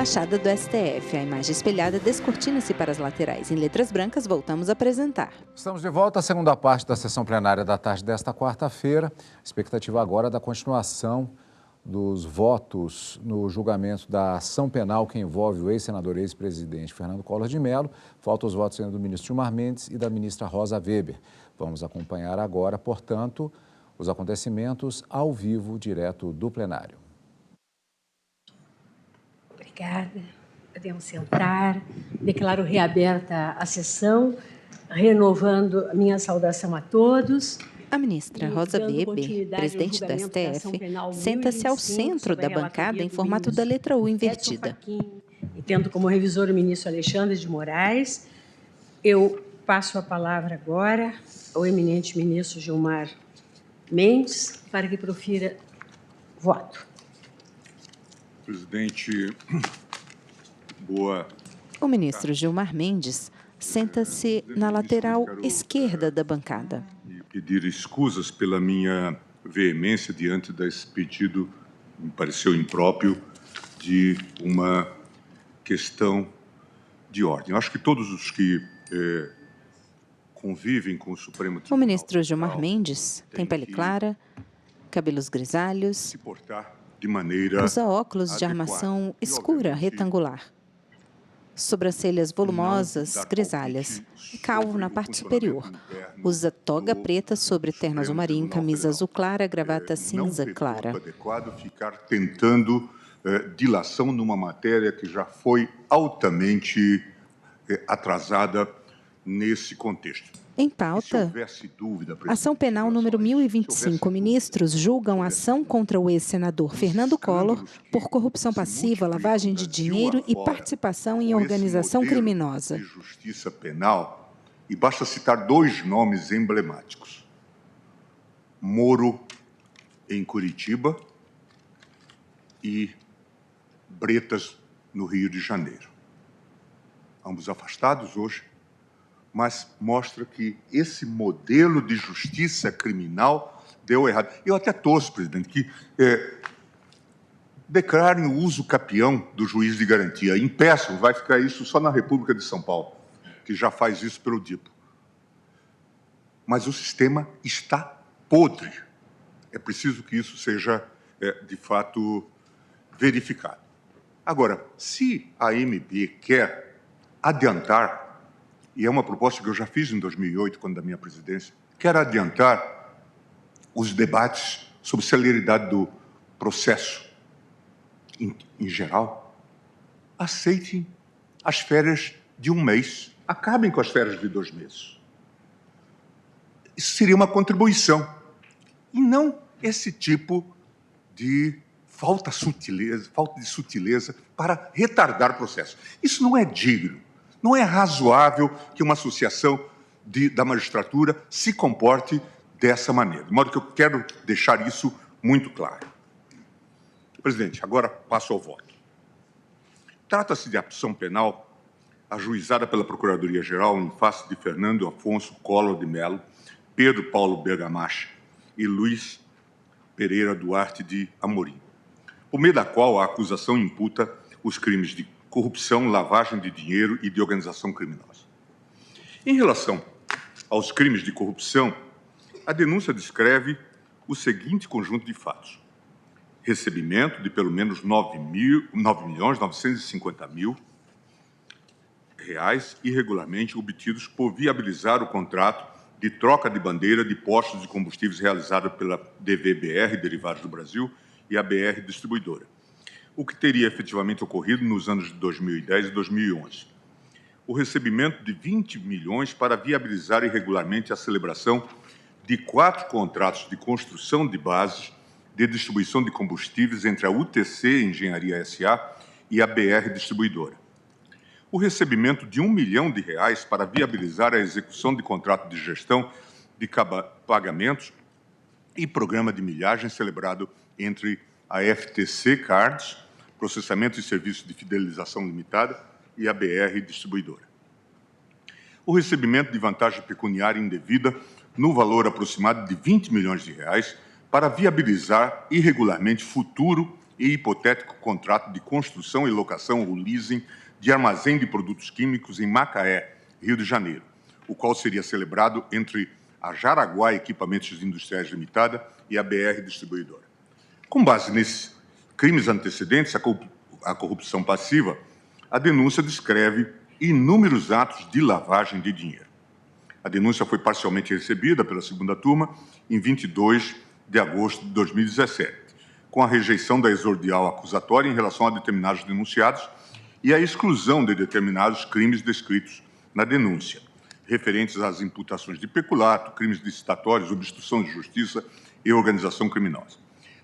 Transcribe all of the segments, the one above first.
fachada do STF. A imagem espelhada descortina-se para as laterais. Em letras brancas, voltamos a apresentar. Estamos de volta à segunda parte da sessão plenária da tarde desta quarta-feira. Expectativa agora da continuação dos votos no julgamento da ação penal que envolve o ex-senador e ex-presidente Fernando Collor de Mello. Faltam os votos ainda do ministro Gilmar Mendes e da ministra Rosa Weber. Vamos acompanhar agora, portanto, os acontecimentos ao vivo, direto do plenário. Obrigada. Podemos sentar. Declaro reaberta a sessão, renovando a minha saudação a todos. A ministra Rosa Weber, presidente da STF, senta-se ao centro da bancada em formato da letra U invertida. E tendo como revisor o ministro Alexandre de Moraes, eu passo a palavra agora ao eminente ministro Gilmar Mendes para que profira voto. Presidente, boa. O ministro Gilmar Mendes senta-se na lateral esquerda da bancada. E pedir escusas pela minha veemência diante desse pedido, me pareceu impróprio, de uma questão de ordem. Eu acho que todos os que convivem com o Supremo Tribunal... O ministro Gilmar Mendes tem pele clara, cabelos grisalhos, se portar de maneira usa óculos de adequada armação e, escura, obviamente, retangular, sobrancelhas volumosas, grisalhas e calvo na parte superior. Usa toga preta sobre terno azul marinho, camisa azul clara, gravata cinza clara. Não é adequado ficar tentando dilação numa matéria que já foi altamente atrasada nesse contexto. Em pauta, ação penal número 1025. Ministros julgam ação contra o ex-senador Fernando Collor por corrupção passiva, lavagem de dinheiro e participação em organização criminosa. De justiça penal, e basta citar dois nomes emblemáticos. Moro, em Curitiba, e Bretas, no Rio de Janeiro. Ambos afastados hoje, mas mostra que esse modelo de justiça criminal deu errado. Eu até torço, presidente, que declarem o uso capião do juiz de garantia. Impeçam, vai ficar isso só na República de São Paulo, que já faz isso pelo DIPO. Mas o sistema está podre. É preciso que isso seja, de fato, verificado. Agora, se a AMB quer adiantar, e é uma proposta que eu já fiz em 2008, quando da minha presidência, quero adiantar os debates sobre celeridade do processo. Em geral, aceitem as férias de um mês, acabem com as férias de 2 meses. Isso seria uma contribuição, e não esse tipo de falta de sutileza para retardar o processo. Isso não é digno. Não é razoável que uma associação da magistratura se comporte dessa maneira. De modo que eu quero deixar isso muito claro. Presidente, agora passo ao voto. Trata-se de ação penal ajuizada pela Procuradoria-Geral em face de Fernando Afonso Collor de Mello, Pedro Paulo Bergamacha e Luiz Pereira Duarte de Amorim, por meio da qual a acusação imputa os crimes de corrupção, lavagem de dinheiro e de organização criminosa. Em relação aos crimes de corrupção, a denúncia descreve o seguinte conjunto de fatos: recebimento de pelo menos R$ 9.950.000 irregularmente obtidos por viabilizar o contrato de troca de bandeira de postos de combustíveis realizado pela DVBR, Derivados do Brasil, e a BR Distribuidora, o que teria efetivamente ocorrido nos anos de 2010 e 2011. O recebimento de 20 milhões para viabilizar irregularmente a celebração de 4 contratos de construção de bases de distribuição de combustíveis entre a UTC Engenharia S.A. e a BR Distribuidora. O recebimento de R$ 1 milhão para viabilizar a execução de contrato de gestão de pagamentos e programa de milhagem celebrado entre a FTC Cards, Processamento e Serviços de Fidelização Limitada, e a BR Distribuidora. O recebimento de vantagem pecuniária indevida no valor aproximado de R$ 20 milhões para viabilizar irregularmente futuro e hipotético contrato de construção e locação ou leasing de armazém de produtos químicos em Macaé, Rio de Janeiro, o qual seria celebrado entre a Jaraguá Equipamentos Industriais Limitada e a BR Distribuidora. Com base nesses crimes antecedentes à corrupção passiva, a denúncia descreve inúmeros atos de lavagem de dinheiro. A denúncia foi parcialmente recebida pela segunda turma em 22 de agosto de 2017, com a rejeição da exordial acusatória em relação a determinados denunciados e a exclusão de determinados crimes descritos na denúncia, referentes às imputações de peculato, crimes licitatórios, obstrução de justiça e organização criminosa.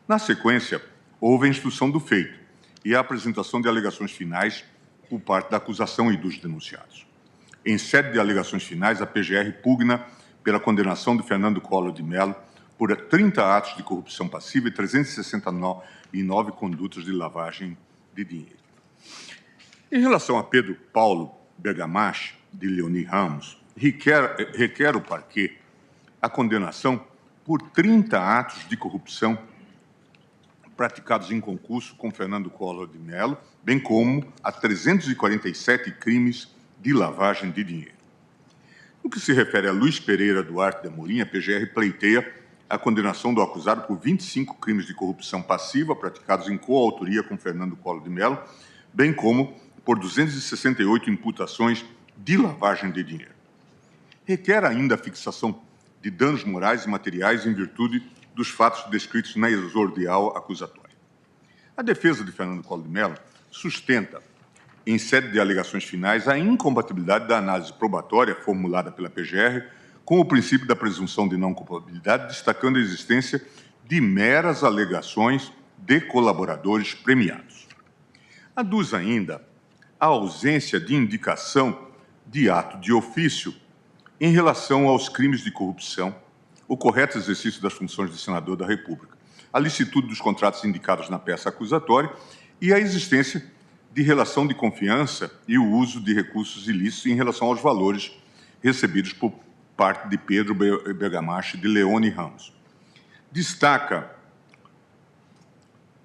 Na sequência, houve a instrução do feito e a apresentação de alegações finais por parte da acusação e dos denunciados. Em sede de alegações finais, a PGR pugna pela condenação de Fernando Collor de Mello por 30 atos de corrupção passiva e 369 condutas de lavagem de dinheiro. Em relação a Pedro Paulo Bergamache, de Leoni Ramos, requer o parquê a condenação por 30 atos de corrupção praticados em concurso com Fernando Collor de Mello, bem como a 347 crimes de lavagem de dinheiro. No que se refere a Luiz Pereira Duarte de Amorim, a PGR pleiteia a condenação do acusado por 25 crimes de corrupção passiva praticados em coautoria com Fernando Collor de Mello, bem como por 268 imputações de lavagem de dinheiro. Requer ainda a fixação de danos morais e materiais em virtude dos fatos descritos na exordial acusatória. A defesa de Fernando Collor de Mello sustenta, em sede de alegações finais, a incompatibilidade da análise probatória formulada pela PGR com o princípio da presunção de não culpabilidade, destacando a existência de meras alegações de colaboradores premiados. Aduz ainda a ausência de indicação de ato de ofício em relação aos crimes de corrupção, o correto exercício das funções de senador da República, a licitude dos contratos indicados na peça acusatória e a existência de relação de confiança e o uso de recursos ilícitos em relação aos valores recebidos por parte de Pedro Bergamache de Leoni Ramos. Destaca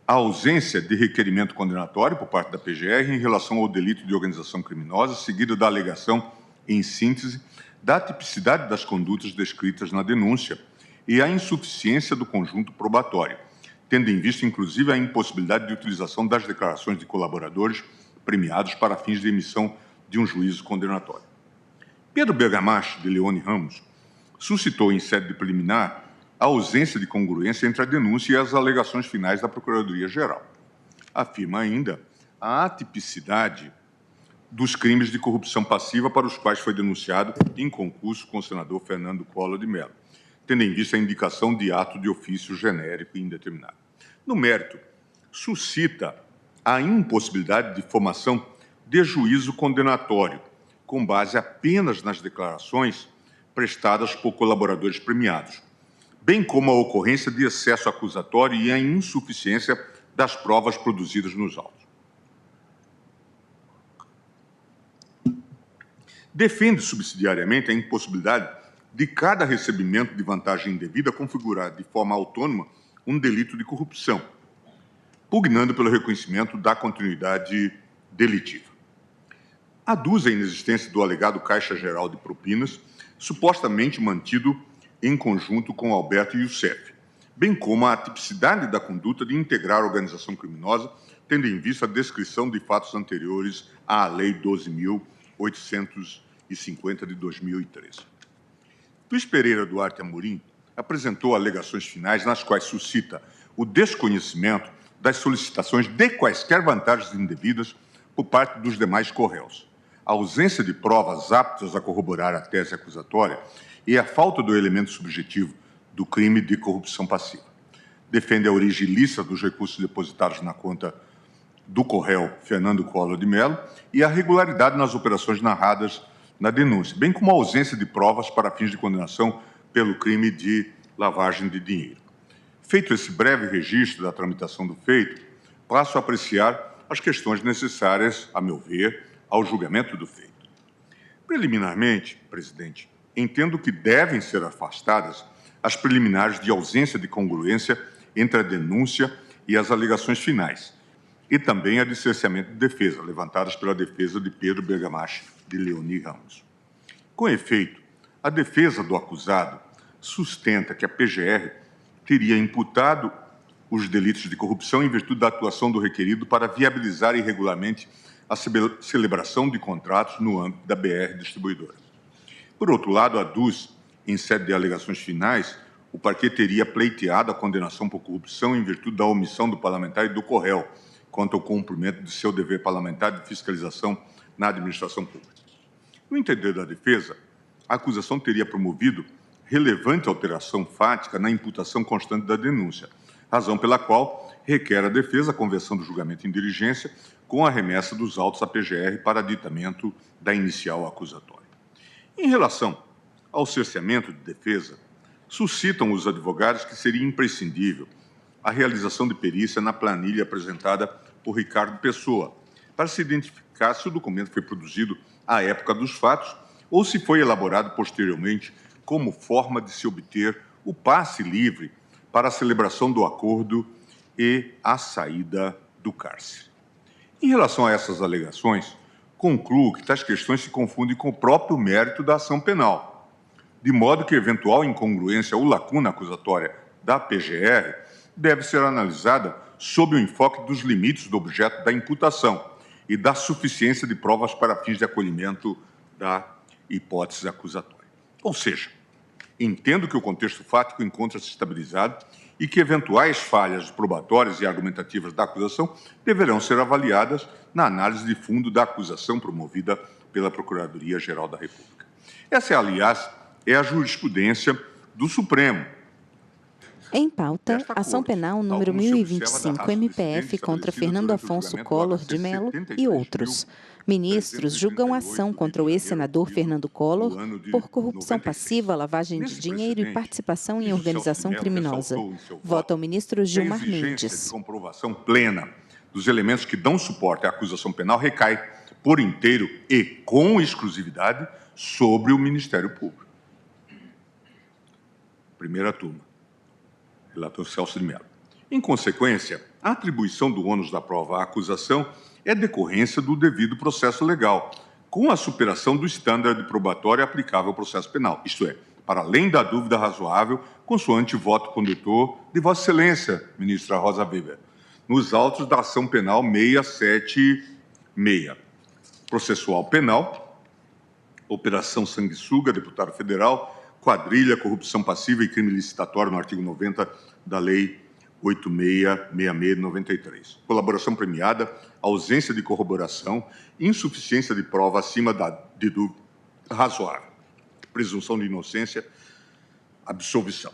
a ausência de requerimento condenatório por parte da PGR em relação ao delito de organização criminosa, seguida da alegação, em síntese, da tipicidade das condutas descritas na denúncia e a insuficiência do conjunto probatório, tendo em vista, inclusive, a impossibilidade de utilização das declarações de colaboradores premiados para fins de emissão de um juízo condenatório. Pedro Bergamache de Leoni Ramos suscitou, em sede de preliminar, a ausência de congruência entre a denúncia e as alegações finais da Procuradoria-Geral. Afirma ainda a atipicidade dos crimes de corrupção passiva para os quais foi denunciado em concurso com o senador Fernando Collor de Mello, tendo em vista a indicação de ato de ofício genérico e indeterminado. No mérito, suscita a impossibilidade de formação de juízo condenatório, com base apenas nas declarações prestadas por colaboradores premiados, bem como a ocorrência de excesso acusatório e a insuficiência das provas produzidas nos autos. Defende subsidiariamente a impossibilidade de cada recebimento de vantagem indevida configurar de forma autônoma um delito de corrupção, pugnando pelo reconhecimento da continuidade delitiva. Aduz a inexistência do alegado Caixa Geral de Propinas, supostamente mantido em conjunto com Alberto Youssef, bem como a tipicidade da conduta de integrar a organização criminosa, tendo em vista a descrição de fatos anteriores à Lei 12.850 de 2013. Luiz Pereira Duarte Amorim apresentou alegações finais nas quais suscita o desconhecimento das solicitações de quaisquer vantagens indevidas por parte dos demais corréus, a ausência de provas aptas a corroborar a tese acusatória e a falta do elemento subjetivo do crime de corrupção passiva. Defende a origem ilícita dos recursos depositados na conta do corréu Fernando Collor de Mello e a regularidade nas operações narradas na denúncia, bem como a ausência de provas para fins de condenação pelo crime de lavagem de dinheiro. Feito esse breve registro da tramitação do feito, passo a apreciar as questões necessárias, a meu ver, ao julgamento do feito. Preliminarmente, presidente, entendo que devem ser afastadas as preliminares de ausência de congruência entre a denúncia e as alegações finais, e também a de cerceamento de defesa, levantadas pela defesa de Pedro Bergamache de Leoni Ramos. Com efeito, a defesa do acusado sustenta que a PGR teria imputado os delitos de corrupção em virtude da atuação do requerido para viabilizar irregularmente a celebração de contratos no âmbito da BR Distribuidora. Por outro lado, aduz, em sede de alegações finais, o parquê teria pleiteado a condenação por corrupção em virtude da omissão do parlamentar e do CORREL quanto ao cumprimento de seu dever parlamentar de fiscalização na administração pública. No entender da defesa, a acusação teria promovido relevante alteração fática na imputação constante da denúncia, razão pela qual requer a defesa a conversão do julgamento em diligência com a remessa dos autos à PGR para aditamento da inicial acusatória. Em relação ao cerceamento de defesa, suscitam os advogados que seria imprescindível a realização de perícia na planilha apresentada por Ricardo Pessoa, para se identificar se o documento foi produzido à época dos fatos ou se foi elaborado posteriormente como forma de se obter o passe livre para a celebração do acordo e a saída do cárcere. Em relação a essas alegações, concluo que tais questões se confundem com o próprio mérito da ação penal, de modo que eventual incongruência ou lacuna acusatória da PGR deve ser analisada sob o enfoque dos limites do objeto da imputação e da suficiência de provas para fins de acolhimento da hipótese acusatória. Ou seja, entendo que o contexto fático encontra-se estabilizado e que eventuais falhas probatórias e argumentativas da acusação deverão ser avaliadas na análise de fundo da acusação promovida pela Procuradoria-Geral da República. Essa, aliás, é a jurisprudência do Supremo. Em pauta, ação penal número 1025 MPF contra Fernando Afonso Collor de Mello e outros. Ministros julgam ação contra o ex-senador Fernando Collor por corrupção passiva, lavagem de dinheiro e participação em organização criminosa. Vota o ministro Gilmar Mendes. De comprovação plena dos elementos que dão suporte à acusação penal recai por inteiro e com exclusividade sobre o Ministério Público. Primeira turma. Relator Celso de Mello. Em consequência, a atribuição do ônus da prova à acusação é decorrência do devido processo legal, com a superação do estándar probatório aplicável ao processo penal, isto é, para além da dúvida razoável, consoante voto condutor de Vossa Excelência, ministra Rosa Weber, nos autos da ação penal 676. Processual penal, Operação Sanguessuga, deputado federal, quadrilha, corrupção passiva e crime licitatório no artigo 90 da Lei 8666 de 93. Colaboração premiada, ausência de corroboração, insuficiência de prova acima de dúvida razoável, presunção de inocência, absolvição.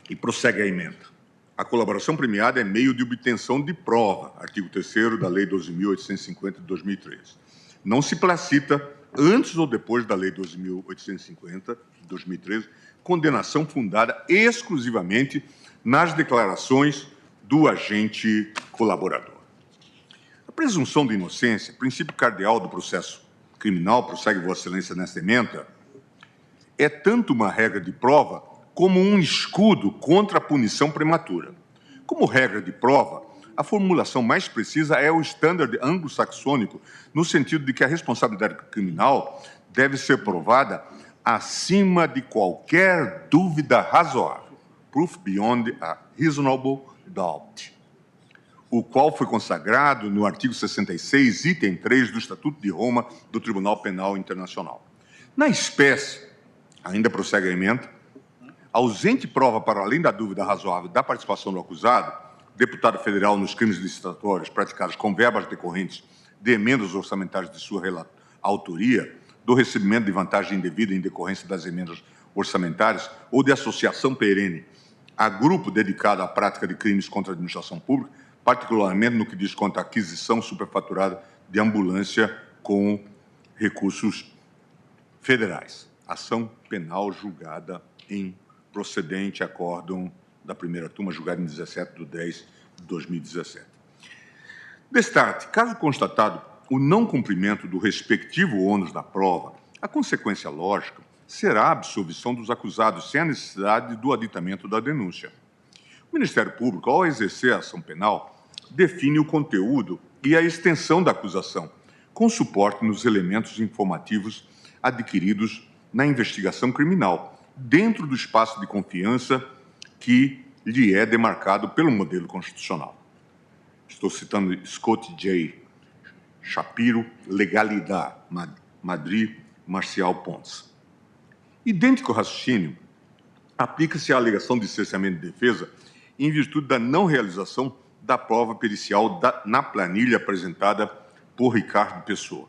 E prossegue a emenda. A colaboração premiada é meio de obtenção de prova, artigo 3º da Lei 12.850 de 2013. Não se placita, antes ou depois da Lei 12.850 de 2013, condenação fundada exclusivamente nas declarações do agente colaborador. A presunção de inocência, princípio cardeal do processo criminal, prossegue Vossa Excelência nesta emenda, é tanto uma regra de prova como um escudo contra a punição prematura. Como regra de prova, a formulação mais precisa é o estándar anglo-saxônico, no sentido de que a responsabilidade criminal deve ser provada acima de qualquer dúvida razoável, proof beyond a reasonable doubt, o qual foi consagrado no artigo 66, item 3 do Estatuto de Roma do Tribunal Penal Internacional. Na espécie, ainda prossegue a emenda, ausente prova para além da dúvida razoável da participação do acusado, deputado federal nos crimes licitatórios praticados com verbas decorrentes de emendas orçamentárias de sua autoria, do recebimento de vantagem indevida em decorrência das emendas orçamentárias ou de associação perene a grupo dedicado à prática de crimes contra a administração pública, particularmente no que diz quanto à aquisição superfaturada de ambulância com recursos federais. Ação penal julgada em procedente acórdão da primeira turma, julgada em 17/10/2017. Destaque, caso constatado o não cumprimento do respectivo ônus da prova, a consequência lógica será a absolvição dos acusados, sem a necessidade do aditamento da denúncia. Ministério Público, ao exercer a ação penal, define o conteúdo e a extensão da acusação, com suporte nos elementos informativos adquiridos na investigação criminal, dentro do espaço de confiança que lhe é demarcado pelo modelo constitucional. Estou citando Scott J. Shapiro, Legalidade, Madrid, Marcial Pontes. Idêntico raciocínio aplica-se à alegação de cerceamento de defesa em virtude da não realização da prova pericial na planilha apresentada por Ricardo Pessoa,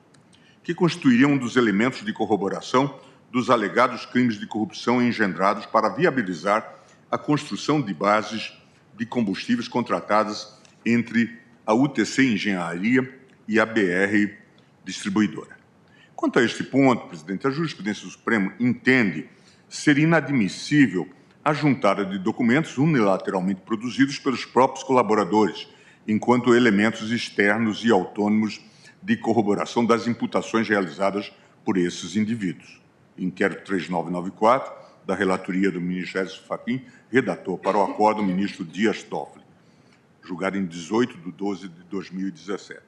que constituiria um dos elementos de corroboração dos alegados crimes de corrupção engendrados para viabilizar a construção de bases de combustíveis contratadas entre a UTC Engenharia e a BR Distribuidora. Quanto a este ponto, presidente, a jurisprudência do Supremo entende ser inadmissível a juntada de documentos unilateralmente produzidos pelos próprios colaboradores, enquanto elementos externos e autônomos de corroboração das imputações realizadas por esses indivíduos. Inquérito 3994, da relatoria do ministro Edson Fachin, redator para o acordo do ministro Dias Toffoli, julgado em 18/12/2017.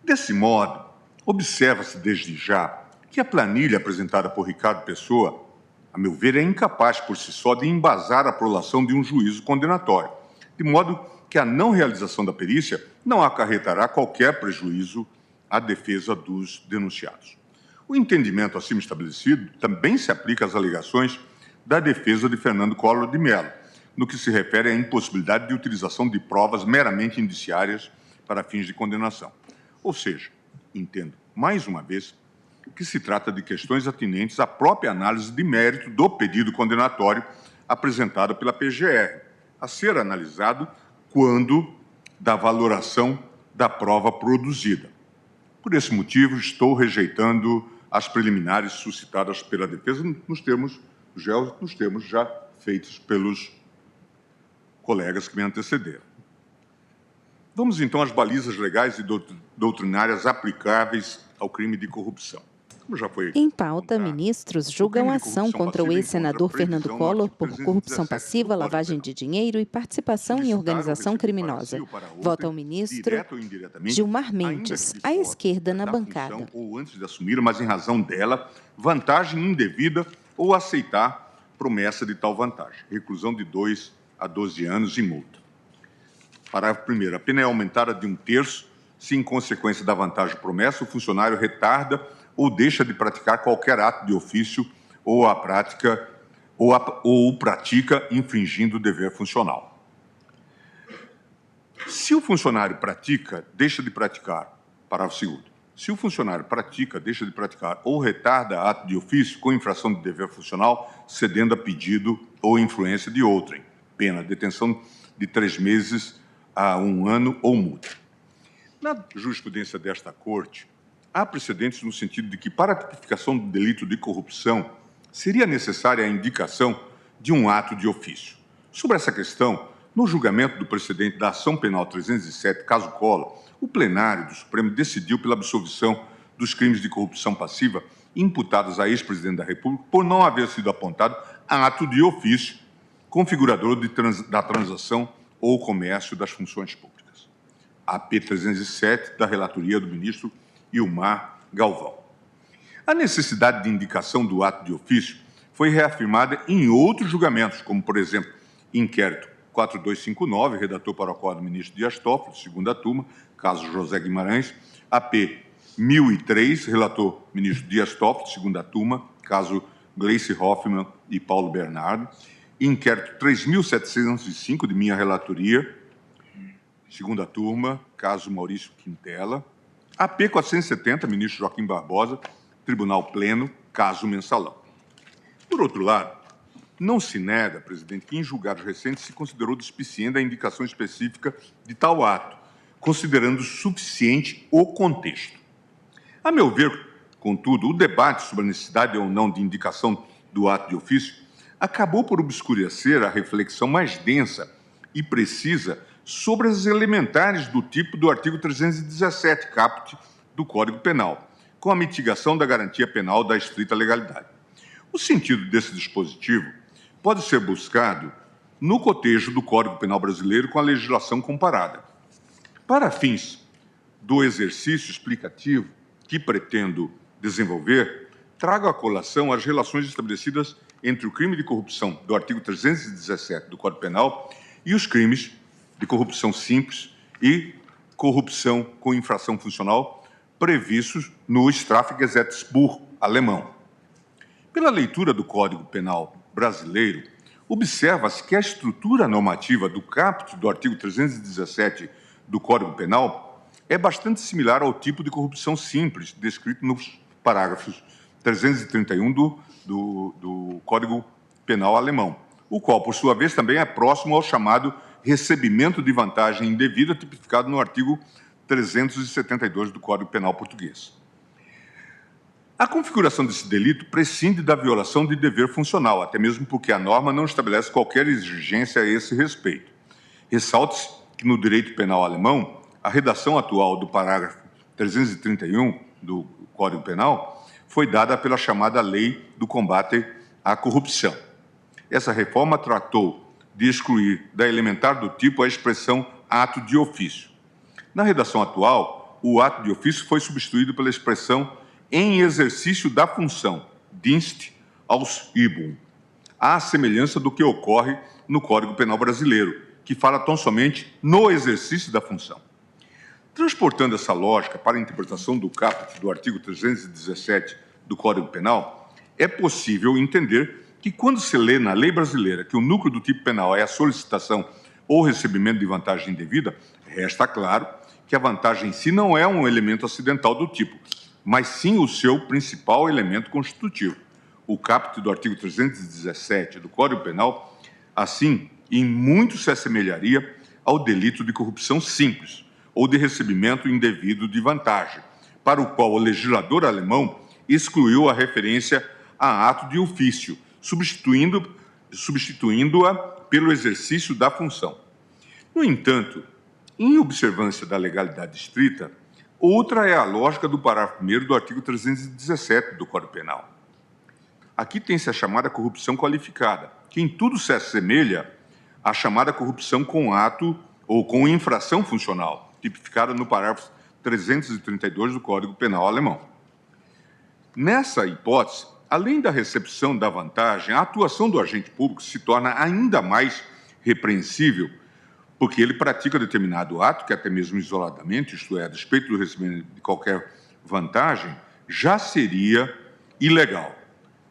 Desse modo, observa-se desde já que a planilha apresentada por Ricardo Pessoa, a meu ver, é incapaz por si só de embasar a prolação de um juízo condenatório, de modo que a não realização da perícia não acarretará qualquer prejuízo à defesa dos denunciados. O entendimento acima estabelecido também se aplica às alegações da defesa de Fernando Collor de Mello, no que se refere à impossibilidade de utilização de provas meramente indiciárias para fins de condenação. Ou seja, entendo, mais uma vez, que se trata de questões atinentes à própria análise de mérito do pedido condenatório apresentado pela PGR, a ser analisado quando da valoração da prova produzida. Por esse motivo, estou rejeitando as preliminares suscitadas pela defesa nos termos já feitos pelos colegas que me antecederam. Vamos, então, às balizas legais e doutrinárias aplicáveis ao crime de corrupção. Como já foi em pauta, ministros julgam ação contra o ex-senador Fernando Collor por corrupção passiva, lavagem de dinheiro e participação em organização criminosa. Vota o ministro Gilmar Mendes, à esquerda na bancada. Ou antes de assumir, mas em razão dela, vantagem indevida ou aceitar promessa de tal vantagem. Reclusão de 2 a 12 anos e multa. Parágrafo 1º. A pena é aumentada de 1/3 se, em consequência da vantagem promessa, o funcionário retarda ou deixa de praticar qualquer ato de ofício ou o pratica infringindo o dever funcional. Se o funcionário pratica, deixa de praticar, parágrafo 2º. Se o funcionário pratica, deixa de praticar ou retarda ato de ofício com infração de dever funcional, cedendo a pedido ou influência de outrem, pena, detenção de 3 meses a 1 ano ou multa. Na jurisprudência desta Corte, há precedentes no sentido de que, para a tipificação do delito de corrupção, seria necessária a indicação de um ato de ofício. Sobre essa questão, no julgamento do precedente da Ação Penal 307, caso Collor, o plenário do Supremo decidiu pela absolvição dos crimes de corrupção passiva imputados a ex-presidente da República por não haver sido apontado ato de ofício configurador da transação ou comércio das funções públicas. AP 307, da relatoria do ministro Ilmar Galvão. A necessidade de indicação do ato de ofício foi reafirmada em outros julgamentos, como, por exemplo, inquérito 4259, redator para o acordo do ministro Dias Toffoli, segunda turma, caso José Guimarães, AP 1003, relator ministro Dias Toffoli, segunda turma, caso Gleice Hoffmann e Paulo Bernardo, inquérito 3705, de minha relatoria, segunda turma, caso Maurício Quintela, AP 470, ministro Joaquim Barbosa, Tribunal Pleno, caso Mensalão. Por outro lado, não se nega, presidente, que em julgados recentes se considerou despiciente a indicação específica de tal ato, considerando suficiente o contexto. A meu ver, contudo, o debate sobre a necessidade ou não de indicação do ato de ofício acabou por obscurecer a reflexão mais densa e precisa sobre as elementares do tipo do artigo 317, caput, do Código Penal, com a mitigação da garantia penal da estrita legalidade. O sentido desse dispositivo pode ser buscado no cotejo do Código Penal brasileiro com a legislação comparada. Para fins do exercício explicativo que pretendo desenvolver, trago à colação as relações estabelecidas entre o crime de corrupção do artigo 317 do Código Penal e os crimes de corrupção simples e corrupção com infração funcional previstos no Strafgesetzbuch alemão. Pela leitura do Código Penal brasileiro, observa-se que a estrutura normativa do caput do artigo 317 do Código Penal é bastante similar ao tipo de corrupção simples descrito nos parágrafos 331 do Código Penal alemão, o qual, por sua vez, também é próximo ao chamado recebimento de vantagem indevida tipificado no artigo 372 do Código Penal português. A configuração desse delito prescinde da violação de dever funcional, até mesmo porque a norma não estabelece qualquer exigência a esse respeito. Ressalte-se que, no direito penal alemão, a redação atual do parágrafo 331 do Código Penal foi dada pela chamada Lei do Combate à Corrupção. Essa reforma tratou de excluir da elementar do tipo a expressão ato de ofício. Na redação atual, o ato de ofício foi substituído pela expressão em exercício da função, Dienst Ausübung, à semelhança do que ocorre no Código Penal brasileiro, que fala tão somente no exercício da função. Transportando essa lógica para a interpretação do caput do artigo 317 do Código Penal, é possível entender que, quando se lê na lei brasileira que o núcleo do tipo penal é a solicitação ou recebimento de vantagem indevida, resta claro que a vantagem em si não é um elemento acidental do tipo, mas sim o seu principal elemento constitutivo. O caput do artigo 317 do Código Penal, assim, em muito se assemelharia ao delito de corrupção simples ou de recebimento indevido de vantagem, para o qual o legislador alemão excluiu a referência a ato de ofício, substituindo-a pelo exercício da função. No entanto, em observância da legalidade estrita, outra é a lógica do parágrafo 1º do artigo 317 do Código Penal. Aqui tem-se a chamada corrupção qualificada, que em tudo se assemelha à chamada corrupção com ato ou com infração funcional, tipificada no parágrafo 332 do Código Penal alemão. Nessa hipótese, além da recepção da vantagem, a atuação do agente público se torna ainda mais repreensível, porque ele pratica determinado ato que, até mesmo isoladamente, isto é, a despeito do recebimento de qualquer vantagem, já seria ilegal.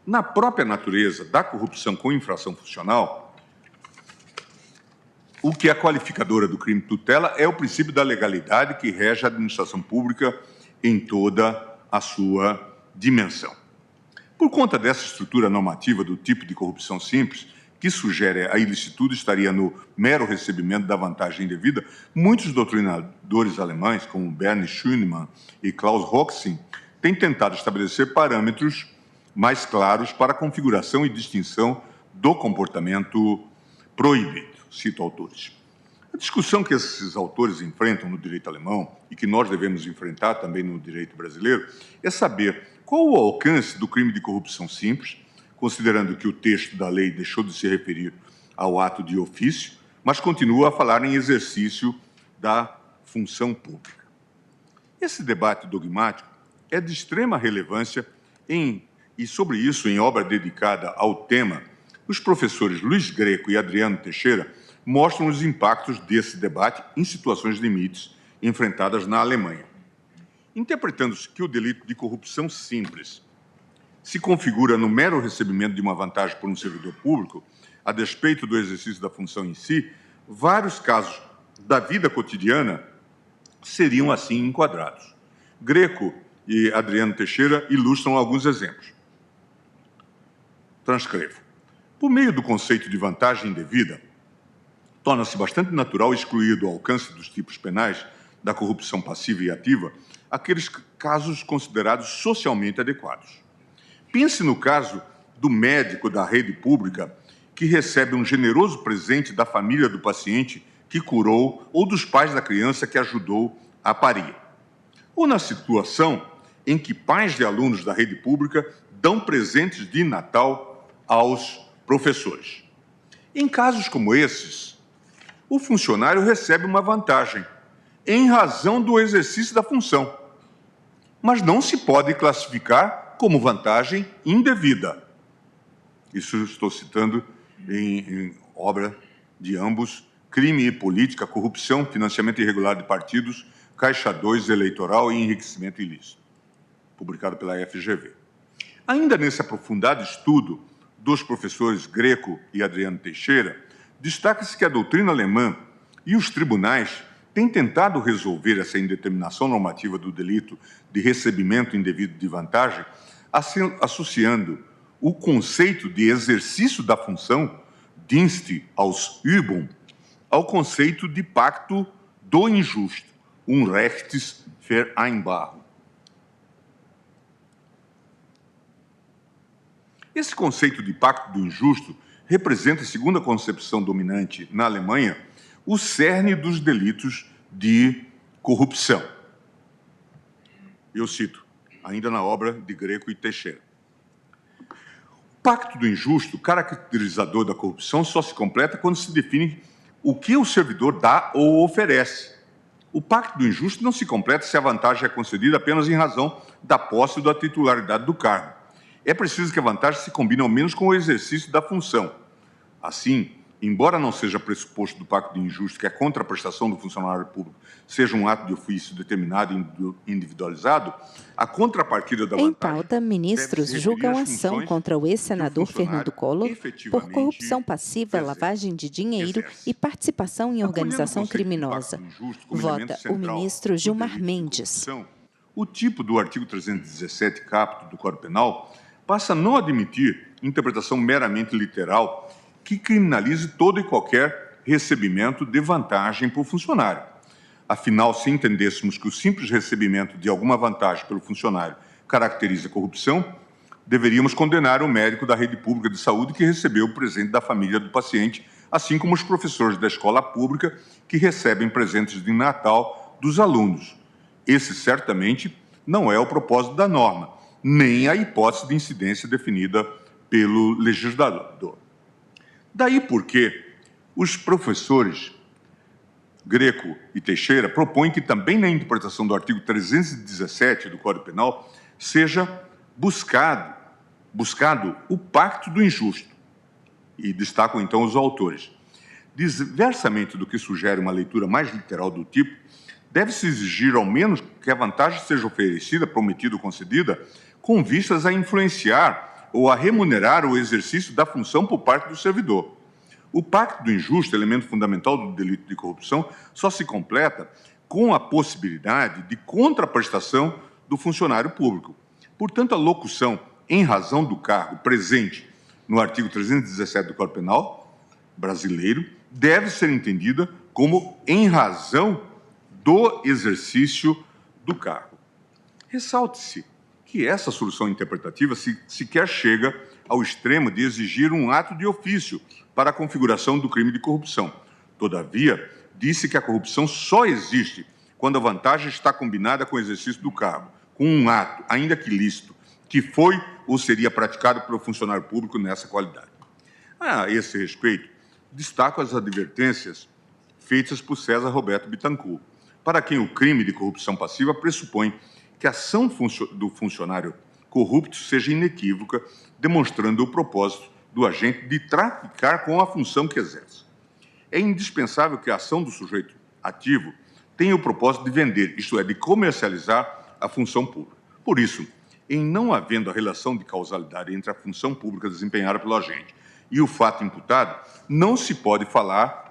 Na própria natureza da corrupção com infração funcional, o que é qualificadora do crime tutela é o princípio da legalidade que rege a administração pública em toda a sua dimensão. Por conta dessa estrutura normativa do tipo de corrupção simples, que sugere a ilicitude estaria no mero recebimento da vantagem indevida, muitos doutrinadores alemães, como Bernd Schünemann e Klaus Hoxing, têm tentado estabelecer parâmetros mais claros para a configuração e distinção do comportamento proibido, cito autores. A discussão que esses autores enfrentam no direito alemão e que nós devemos enfrentar também no direito brasileiro é saber qual o alcance do crime de corrupção simples, considerando que o texto da lei deixou de se referir ao ato de ofício, mas continua a falar em exercício da função pública. Esse debate dogmático é de extrema relevância e sobre isso, em obra dedicada ao tema, os professores Luiz Greco e Adriano Teixeira mostram os impactos desse debate em situações limites enfrentadas na Alemanha. Interpretando-se que o delito de corrupção simples se configura no mero recebimento de uma vantagem por um servidor público, a despeito do exercício da função em si, vários casos da vida cotidiana seriam assim enquadrados. Greco e Adriano Teixeira ilustram alguns exemplos. Transcrevo. Por meio do conceito de vantagem indevida, torna-se bastante natural excluir do alcance dos tipos penais da corrupção passiva e ativa aqueles casos considerados socialmente adequados. Pense no caso do médico da rede pública que recebe um generoso presente da família do paciente que curou ou dos pais da criança que ajudou a parir. Ou na situação em que pais de alunos da rede pública dão presentes de Natal aos professores. Em casos como esses, o funcionário recebe uma vantagem em razão do exercício da função, mas não se pode classificar como vantagem indevida. Isso eu estou citando em obra de ambos, Crime e Política, Corrupção, Financiamento Irregular de Partidos, Caixa 2 Eleitoral e Enriquecimento Ilícito, publicado pela FGV. Ainda nesse aprofundado estudo dos professores Greco e Adriano Teixeira, destaca-se que a doutrina alemã e os tribunais têm tentado resolver essa indeterminação normativa do delito de recebimento indevido de vantagem, associando o conceito de exercício da função, Dienstausübung, ao conceito de pacto do injusto, Rechtsvereinbarung. Esse conceito de pacto do injusto representa, segundo a concepção dominante na Alemanha, o cerne dos delitos de corrupção. Eu cito, ainda na obra de Greco e Teixeira. O pacto do injusto, caracterizador da corrupção, só se completa quando se define o que o servidor dá ou oferece. O pacto do injusto não se completa se a vantagem é concedida apenas em razão da posse ou da titularidade do cargo. É preciso que a vantagem se combine ao menos com o exercício da função. Assim, embora não seja pressuposto do pacto do injusto que a contraprestação do funcionário público seja um ato de ofício determinado e individualizado, a contrapartida da vantagem... Em pauta, ministros julgam ação contra o ex-senador Fernando Collor por corrupção passiva, lavagem de dinheiro e participação em organização criminosa. Vota o ministro Gilmar Mendes. O tipo do artigo 317, caput do Código Penal, passa a não admitir interpretação meramente literal que criminalize todo e qualquer recebimento de vantagem por funcionário. Afinal, se entendêssemos que o simples recebimento de alguma vantagem pelo funcionário caracteriza corrupção, deveríamos condenar o médico da rede pública de saúde que recebeu o presente da família do paciente, assim como os professores da escola pública que recebem presentes de Natal dos alunos. Esse, certamente, não é o propósito da norma, nem a hipótese de incidência definida pelo legislador. Daí porque os professores Greco e Teixeira propõem que também na interpretação do artigo 317 do Código Penal seja buscado o pacto do injusto. E destacam então os autores. Diversamente do que sugere uma leitura mais literal do tipo, deve-se exigir ao menos que a vantagem seja oferecida, prometida ou concedida, com vistas a influenciar ou a remunerar o exercício da função por parte do servidor. O pacto do injusto, elemento fundamental do delito de corrupção, só se completa com a possibilidade de contraprestação do funcionário público. Portanto, a locução em razão do cargo presente no artigo 317 do Código Penal brasileiro deve ser entendida como em razão do exercício do cargo. Ressalte-se que essa solução interpretativa sequer chega ao extremo de exigir um ato de ofício para a configuração do crime de corrupção. Todavia, disse que a corrupção só existe quando a vantagem está combinada com o exercício do cargo, com um ato, ainda que lícito, que foi ou seria praticado pelo funcionário público nessa qualidade. A esse respeito, destaco as advertências feitas por César Roberto Bittencourt, para quem o crime de corrupção passiva pressupõe que a ação do funcionário corrupto seja inequívoca, demonstrando o propósito do agente de traficar com a função que exerce. É indispensável que a ação do sujeito ativo tenha o propósito de vender, isto é, de comercializar a função pública. Por isso, em não havendo a relação de causalidade entre a função pública desempenhada pelo agente e o fato imputado, não se pode falar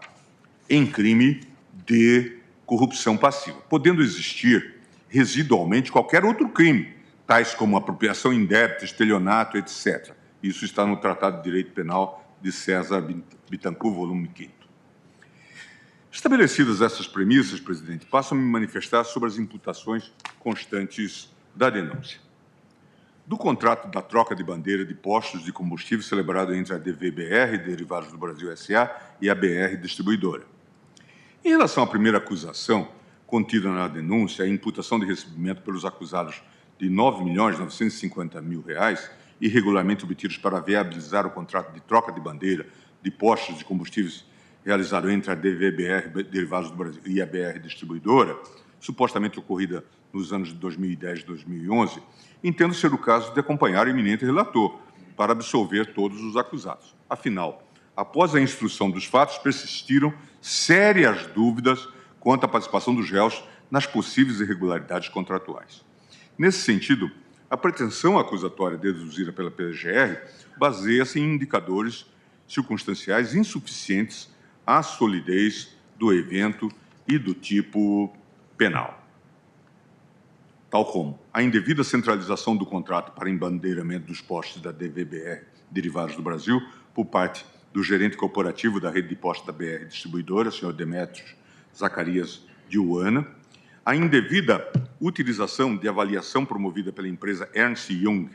em crime de corrupção passiva, podendo existir residualmente qualquer outro crime, tais como apropriação indébita, estelionato, etc. Isso está no Tratado de Direito Penal de César Bittencourt, volume 5º. Estabelecidas essas premissas, presidente, passo a me manifestar sobre as imputações constantes da denúncia. Do contrato da troca de bandeira de postos de combustível celebrado entre a DVBR, Derivados do Brasil S.A., e a BR Distribuidora. Em relação à primeira acusação, contida na denúncia, a imputação de recebimento pelos acusados de R$ 9.950.000, irregularmente obtidos para viabilizar o contrato de troca de bandeira de postos de combustíveis realizado entre a DVBR Derivados do Brasil e a BR Distribuidora, supostamente ocorrida nos anos de 2010 e 2011, entendo ser o caso de acompanhar o eminente relator para absolver todos os acusados. Afinal, após a instrução dos fatos, persistiram sérias dúvidas quanto à participação dos réus nas possíveis irregularidades contratuais. Nesse sentido, a pretensão acusatória deduzida pela PGR baseia-se em indicadores circunstanciais insuficientes à solidez do evento e do tipo penal, tal como a indevida centralização do contrato para embandeiramento dos postos da DVBR Derivados do Brasil por parte do gerente corporativo da rede de postos da BR Distribuidora, senhor Demétrios Zacarias de Uana, a indevida utilização de avaliação promovida pela empresa Ernst Young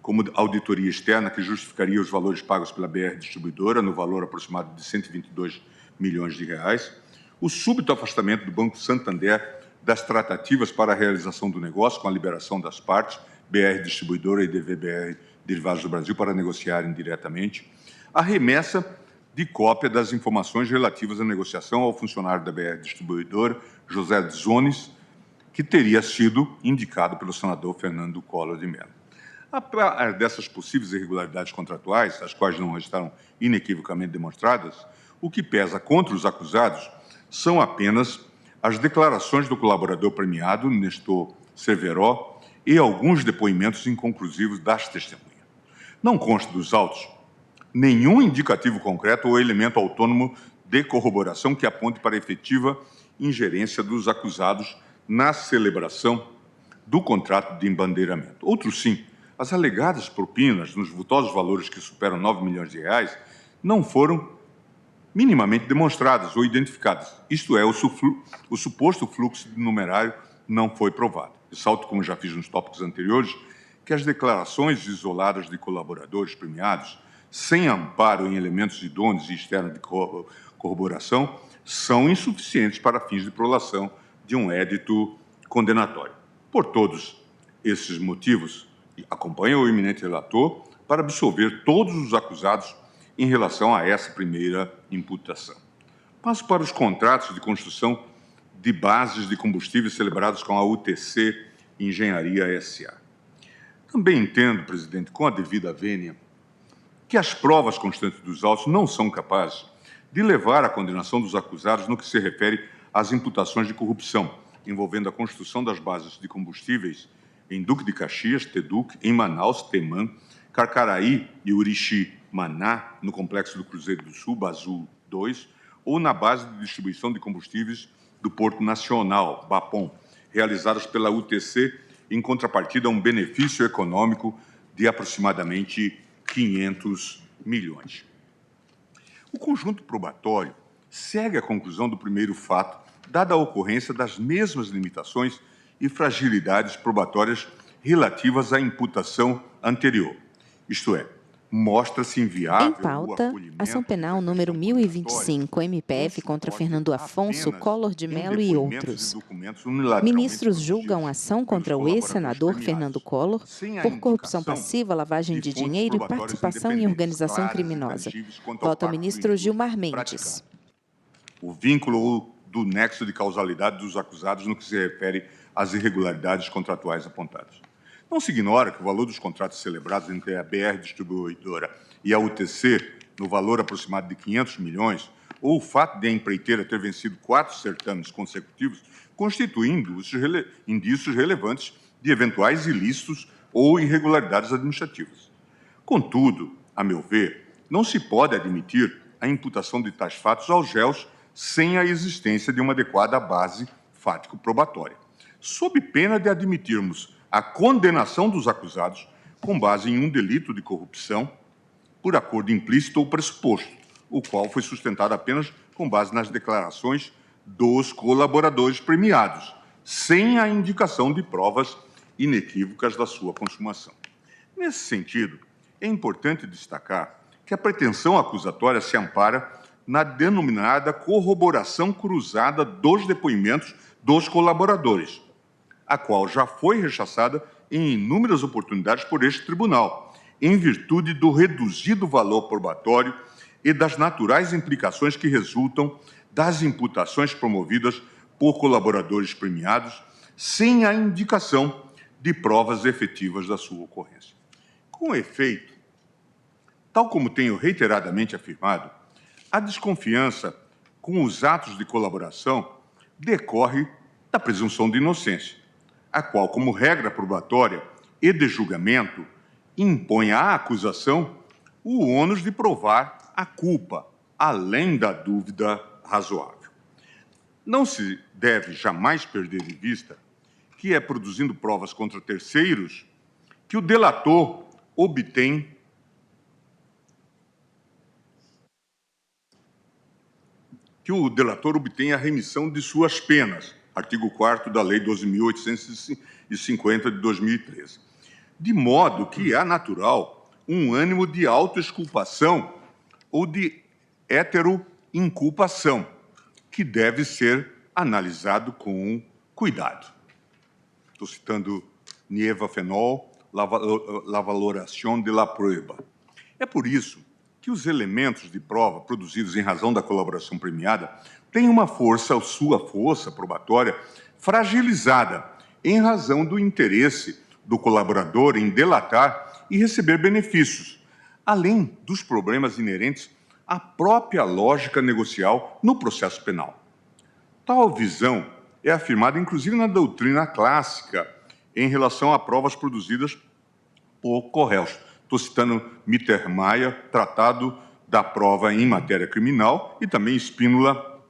como auditoria externa que justificaria os valores pagos pela BR Distribuidora no valor aproximado de 122 milhões de reais, o súbito afastamento do Banco Santander das tratativas para a realização do negócio com a liberação das partes, BR Distribuidora e DVBR Derivados do Brasil, para negociarem diretamente, a remessa de cópia das informações relativas à negociação ao funcionário da BR Distribuidora, José Zones, que teria sido indicado pelo senador Fernando Collor de Mello. A par dessas possíveis irregularidades contratuais, as quais não restaram inequivocamente demonstradas, o que pesa contra os acusados são apenas as declarações do colaborador premiado, Nestor Cerveró, e alguns depoimentos inconclusivos das testemunhas. Não consta dos autos nenhum indicativo concreto ou elemento autônomo de corroboração que aponte para a efetiva ingerência dos acusados na celebração do contrato de embandeiramento. Outro sim, as alegadas propinas nos vultosos valores que superam 9 milhões de reais não foram minimamente demonstradas ou identificadas. Isto é, o suposto fluxo de numerário não foi provado. Ressalto, como já fiz nos tópicos anteriores, que as declarações isoladas de colaboradores premiados, sem amparo em elementos idôneos e externos de corroboração, são insuficientes para fins de prolação de um édito condenatório. Por todos esses motivos, acompanho o eminente relator para absolver todos os acusados em relação a essa primeira imputação. Passo para os contratos de construção de bases de combustíveis celebrados com a UTC Engenharia S.A. Também entendo, presidente, com a devida vênia, que as provas constantes dos autos não são capazes de levar à condenação dos acusados no que se refere às imputações de corrupção, envolvendo a construção das bases de combustíveis em Duque de Caxias, TEDUC, em Manaus, TEMAN, Carcaraí e Urixi-Maná, no Complexo do Cruzeiro do Sul, Basul 2, ou na base de distribuição de combustíveis do Porto Nacional, BAPOM, realizadas pela UTC em contrapartida a um benefício econômico de aproximadamente 500 milhões. O conjunto probatório segue a conclusão do primeiro fato, dada a ocorrência das mesmas limitações e fragilidades probatórias relativas à imputação anterior. Isto é, mostra-se inviável em pauta, ação penal número 1025, MPF contra Fernando Afonso, Collor de Mello e outros. Ministros julgam ação contra o ex-senador Fernando Collor por corrupção passiva, lavagem de dinheiro e participação em organização criminosa. Voto ao ministro Gilmar Mendes. O vínculo do nexo de causalidade dos acusados no que se refere às irregularidades contratuais apontadas. Não se ignora que o valor dos contratos celebrados entre a BR Distribuidora e a UTC, no valor aproximado de 500 milhões, ou o fato de a empreiteira ter vencido 4 certames consecutivos, constituem indícios relevantes de eventuais ilícitos ou irregularidades administrativas. Contudo, a meu ver, não se pode admitir a imputação de tais fatos aos réus sem a existência de uma adequada base fático-probatória, sob pena de admitirmos a condenação dos acusados com base em um delito de corrupção por acordo implícito ou pressuposto, o qual foi sustentado apenas com base nas declarações dos colaboradores premiados, sem a indicação de provas inequívocas da sua consumação. Nesse sentido, é importante destacar que a pretensão acusatória se ampara na denominada corroboração cruzada dos depoimentos dos colaboradores, a qual já foi rechaçada em inúmeras oportunidades por este tribunal, em virtude do reduzido valor probatório e das naturais implicações que resultam das imputações promovidas por colaboradores premiados, sem a indicação de provas efetivas da sua ocorrência. Com efeito, tal como tenho reiteradamente afirmado, a desconfiança com os atos de colaboração decorre da presunção de inocência, a qual, como regra probatória e de julgamento, impõe à acusação o ônus de provar a culpa, além da dúvida razoável. Não se deve jamais perder de vista que é produzindo provas contra terceiros que o delator obtém a remissão de suas penas, artigo 4º da Lei 12.850 de 2013. De modo que é natural um ânimo de autoexculpação ou de heteroinculpação, que deve ser analisado com cuidado. Estou citando Nieva Fenol, La Valoración de la Prueba. É por isso que os elementos de prova produzidos em razão da colaboração premiada têm sua força probatória fragilizada em razão do interesse do colaborador em delatar e receber benefícios, além dos problemas inerentes à própria lógica negocial no processo penal. Tal visão é afirmada, inclusive, na doutrina clássica em relação a provas produzidas por corréus. Estou citando Mittermeier, Tratado da Prova em Matéria Criminal, e também Spínola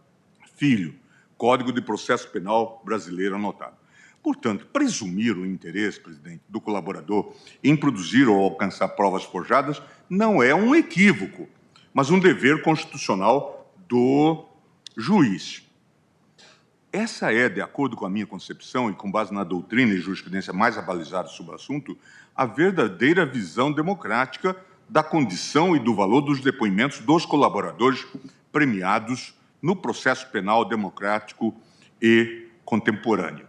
Filho, Código de Processo Penal Brasileiro anotado. Portanto, presumir o interesse, presidente, do colaborador em produzir ou alcançar provas forjadas não é um equívoco, mas um dever constitucional do juiz. Essa é, de acordo com a minha concepção e com base na doutrina e jurisprudência mais abalizadas sobre o assunto, a verdadeira visão democrática da condição e do valor dos depoimentos dos colaboradores premiados no processo penal democrático e contemporâneo.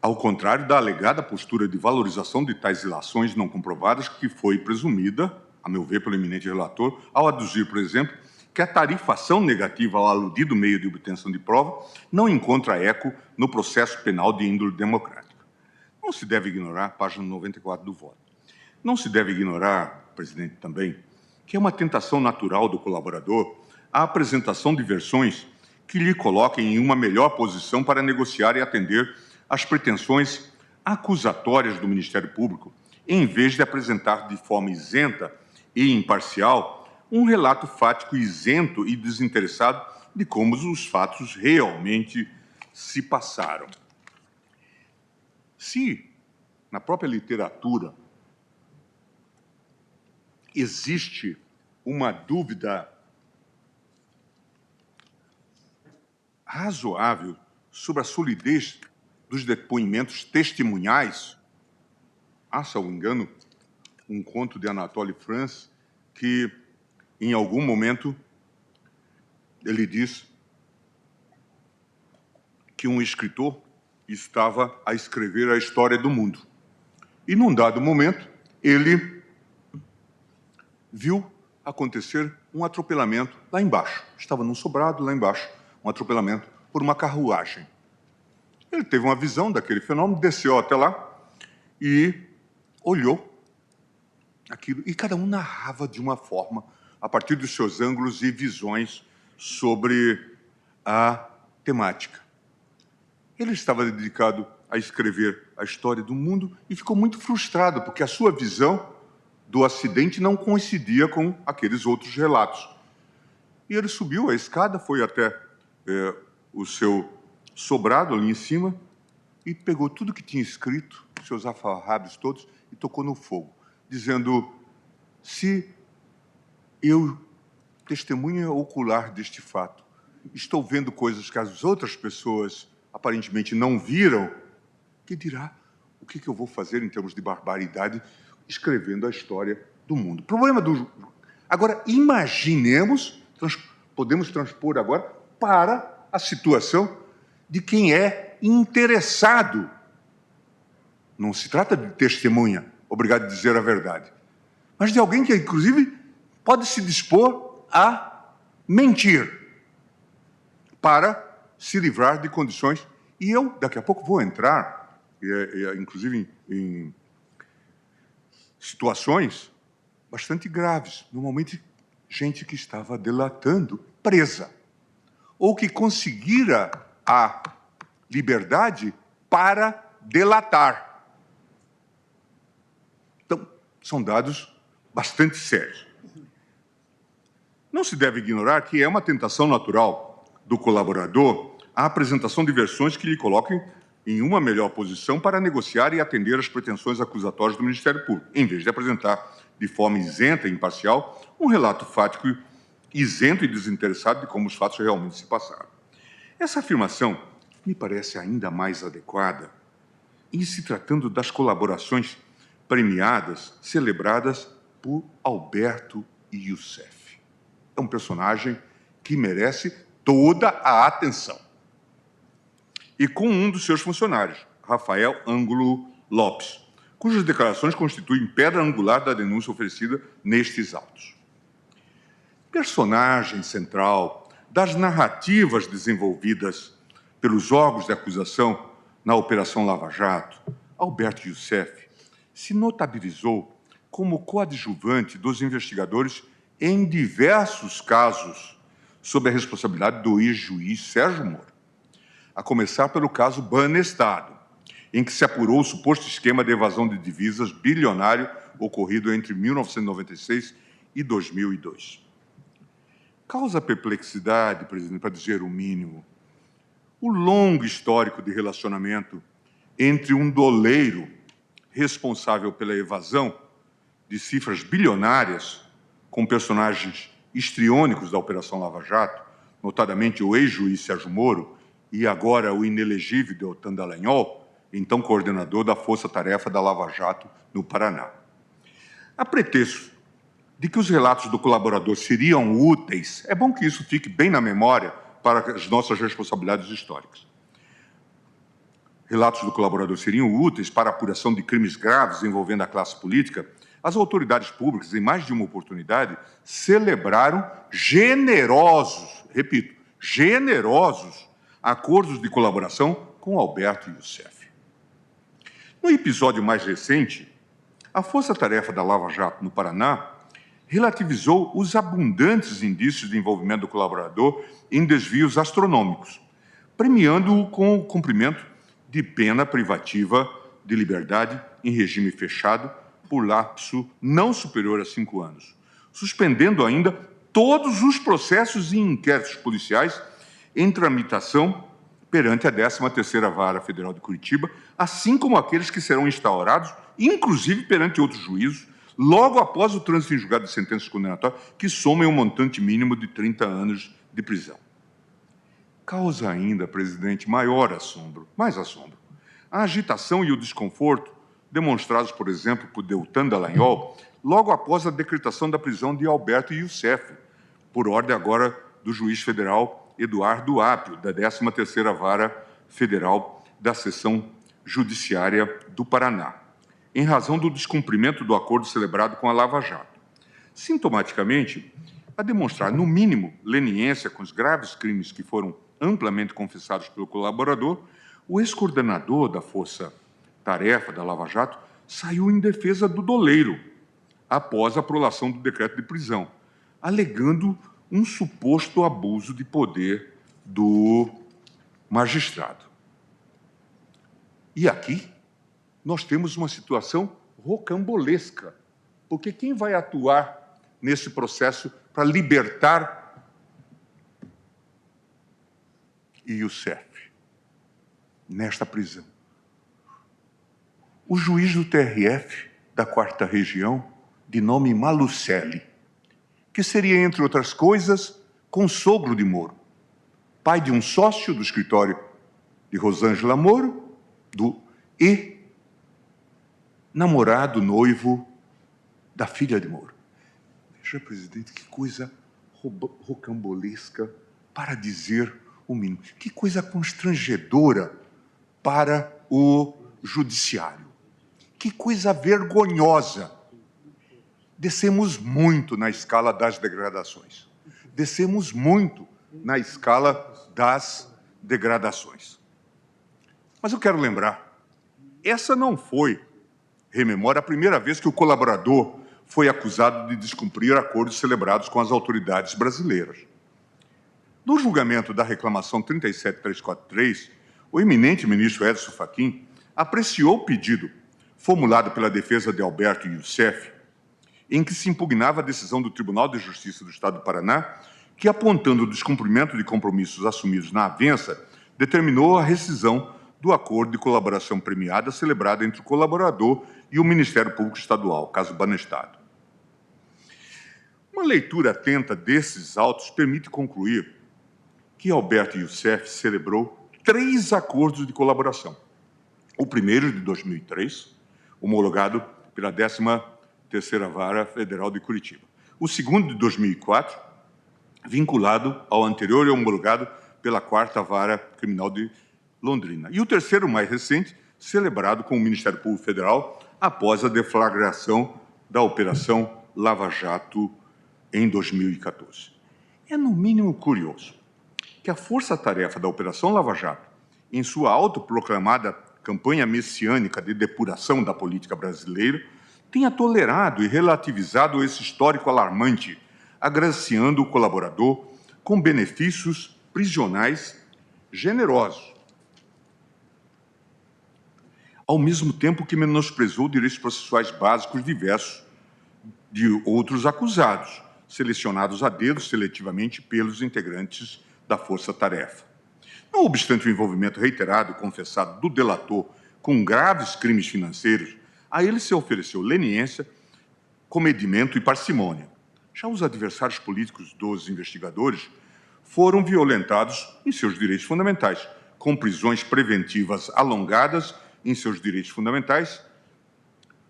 Ao contrário da alegada postura de valorização de tais ilações não comprovadas, que foi presumida, a meu ver, pelo eminente relator, ao aduzir, por exemplo, que a tarifação negativa ao aludido meio de obtenção de prova não encontra eco no processo penal de índole democrática. Não se deve ignorar, página 94 do voto, não se deve ignorar, presidente, também, que é uma tentação natural do colaborador a apresentação de versões que lhe coloquem em uma melhor posição para negociar e atender às pretensões acusatórias do Ministério Público, em vez de apresentar de forma isenta e imparcial um relato fático isento e desinteressado de como os fatos realmente se passaram. Se, na própria literatura, existe uma dúvida razoável sobre a solidez dos depoimentos testemunhais, se eu não me engano, um conto de Anatole France, que, em algum momento, ele diz que um escritor estava a escrever a história do mundo. E, num dado momento, ele viu acontecer um atropelamento lá embaixo. Estava num sobrado lá embaixo, um atropelamento por uma carruagem. Ele teve uma visão daquele fenômeno, desceu até lá e olhou aquilo. E cada um narrava de uma forma, a partir dos seus ângulos e visões sobre a temática. Ele estava dedicado a escrever a história do mundo e ficou muito frustrado, porque a sua visão do acidente não coincidia com aqueles outros relatos. E ele subiu a escada, foi até o seu sobrado ali em cima e pegou tudo que tinha escrito, seus alfarrábios todos, e tocou no fogo, dizendo: se eu, testemunha ocular deste fato, estou vendo coisas que as outras pessoas aparentemente não viram, que dirá o que eu vou fazer em termos de barbaridade escrevendo a história do mundo. Problema do... Agora, imaginemos, podemos transpor agora para a situação de quem é interessado. Não se trata de testemunha, obrigado a dizer a verdade, mas de alguém que, inclusive, pode se dispor a mentir para se livrar de condições. E eu, daqui a pouco, vou entrar, inclusive, em situações bastante graves. Normalmente, gente que estava delatando, presa, ou que conseguira a liberdade para delatar. Então, são dados bastante sérios. Não se deve ignorar que é uma tentação natural do colaborador a apresentação de versões que lhe coloquem em uma melhor posição para negociar e atender às pretensões acusatórias do Ministério Público, em vez de apresentar de forma isenta e imparcial um relato fático isento e desinteressado de como os fatos realmente se passaram. Essa afirmação me parece ainda mais adequada em se tratando das colaborações premiadas, celebradas por Alberto Youssef. É um personagem que merece toda a atenção. E com um dos seus funcionários, Rafael Ângulo Lopes, cujas declarações constituem pedra angular da denúncia oferecida nestes autos. Personagem central das narrativas desenvolvidas pelos órgãos de acusação na Operação Lava Jato, Alberto Youssef se notabilizou como coadjuvante dos investigadores em diversos casos sob a responsabilidade do ex-juiz Sérgio Moro, a começar pelo caso Banestado, em que se apurou o suposto esquema de evasão de divisas bilionário ocorrido entre 1996 e 2002. Causa perplexidade, presidente, para dizer o mínimo, o longo histórico de relacionamento entre um doleiro responsável pela evasão de cifras bilionárias com personagens histriônicos da Operação Lava Jato, notadamente o ex-juiz Sérgio Moro e agora o inelegível Deltan Dallagnol, então coordenador da Força Tarefa da Lava Jato no Paraná. A pretexto de que os relatos do colaborador seriam úteis, é bom que isso fique bem na memória para as nossas responsabilidades históricas. Relatos do colaborador seriam úteis para a apuração de crimes graves envolvendo a classe política. As autoridades públicas, em mais de uma oportunidade, celebraram generosos, repito, generosos acordos de colaboração com Alberto Youssef. No episódio mais recente, a Força Tarefa da Lava Jato no Paraná relativizou os abundantes indícios de envolvimento do colaborador em desvios astronômicos, premiando-o com o cumprimento de pena privativa de liberdade em regime fechado por lapso não superior a 5 anos, suspendendo ainda todos os processos e inquéritos policiais em tramitação perante a 13ª Vara Federal de Curitiba, assim como aqueles que serão instaurados, inclusive perante outros juízos, logo após o trânsito em julgado de sentenças condenatórias, que somem um montante mínimo de 30 anos de prisão. Causa ainda, presidente, mais assombro, a agitação e o desconforto demonstrados, por exemplo, por Deltan Dallagnol, logo após a decretação da prisão de Alberto Youssef, por ordem agora do juiz federal Eduardo Apio, da 13ª Vara Federal da Seção Judiciária do Paraná, em razão do descumprimento do acordo celebrado com a Lava Jato. Sintomaticamente, a demonstrar, no mínimo, leniência com os graves crimes que foram amplamente confessados pelo colaborador, o ex-coordenador da Força Tarefa da Lava Jato saiu em defesa do doleiro, após a aprovação do decreto de prisão, alegando um suposto abuso de poder do magistrado. E aqui nós temos uma situação rocambolesca, porque quem vai atuar nesse processo para libertar Youssef nesta prisão? O juiz do TRF da 4ª Região, de nome Malucelli, que seria, entre outras coisas, consogro de Moro, pai de um sócio do escritório de Rosângela Moro e namorado, noivo da filha de Moro. Veja, presidente, que coisa rocambolesca, para dizer o mínimo. Que coisa constrangedora para o judiciário. Que coisa vergonhosa! Descemos muito na escala das degradações. Descemos muito na escala das degradações. Mas eu quero lembrar, essa não foi, rememora, a primeira vez que o colaborador foi acusado de descumprir acordos celebrados com as autoridades brasileiras. No julgamento da reclamação 37343, o eminente ministro Edson Fachin apreciou o pedido formulado pela defesa de Alberto Youssef, em que se impugnava a decisão do Tribunal de Justiça do Estado do Paraná, que, apontando o descumprimento de compromissos assumidos na avença, determinou a rescisão do acordo de colaboração premiada celebrado entre o colaborador e o Ministério Público Estadual, caso Banestado. Uma leitura atenta desses autos permite concluir que Alberto Youssef celebrou 3 acordos de colaboração. O primeiro, de 2003, homologado pela 13ª Vara Federal de Curitiba. O segundo, de 2004, vinculado ao anterior e homologado pela 4ª Vara Criminal de Londrina. E o terceiro, mais recente, celebrado com o Ministério Público Federal após a deflagração da Operação Lava Jato em 2014. É, no mínimo, curioso que a força-tarefa da Operação Lava Jato, em sua autoproclamada campanha messiânica de depuração da política brasileira, tenha tolerado e relativizado esse histórico alarmante, agraciando o colaborador com benefícios prisionais generosos, ao mesmo tempo que menosprezou direitos processuais básicos diversos de outros acusados, selecionados a dedo seletivamente pelos integrantes da força-tarefa. Não obstante o envolvimento reiterado e confessado do delator com graves crimes financeiros, a ele se ofereceu leniência, comedimento e parcimônia. Já os adversários políticos dos investigadores foram violentados em seus direitos fundamentais, com prisões preventivas alongadas em seus direitos fundamentais,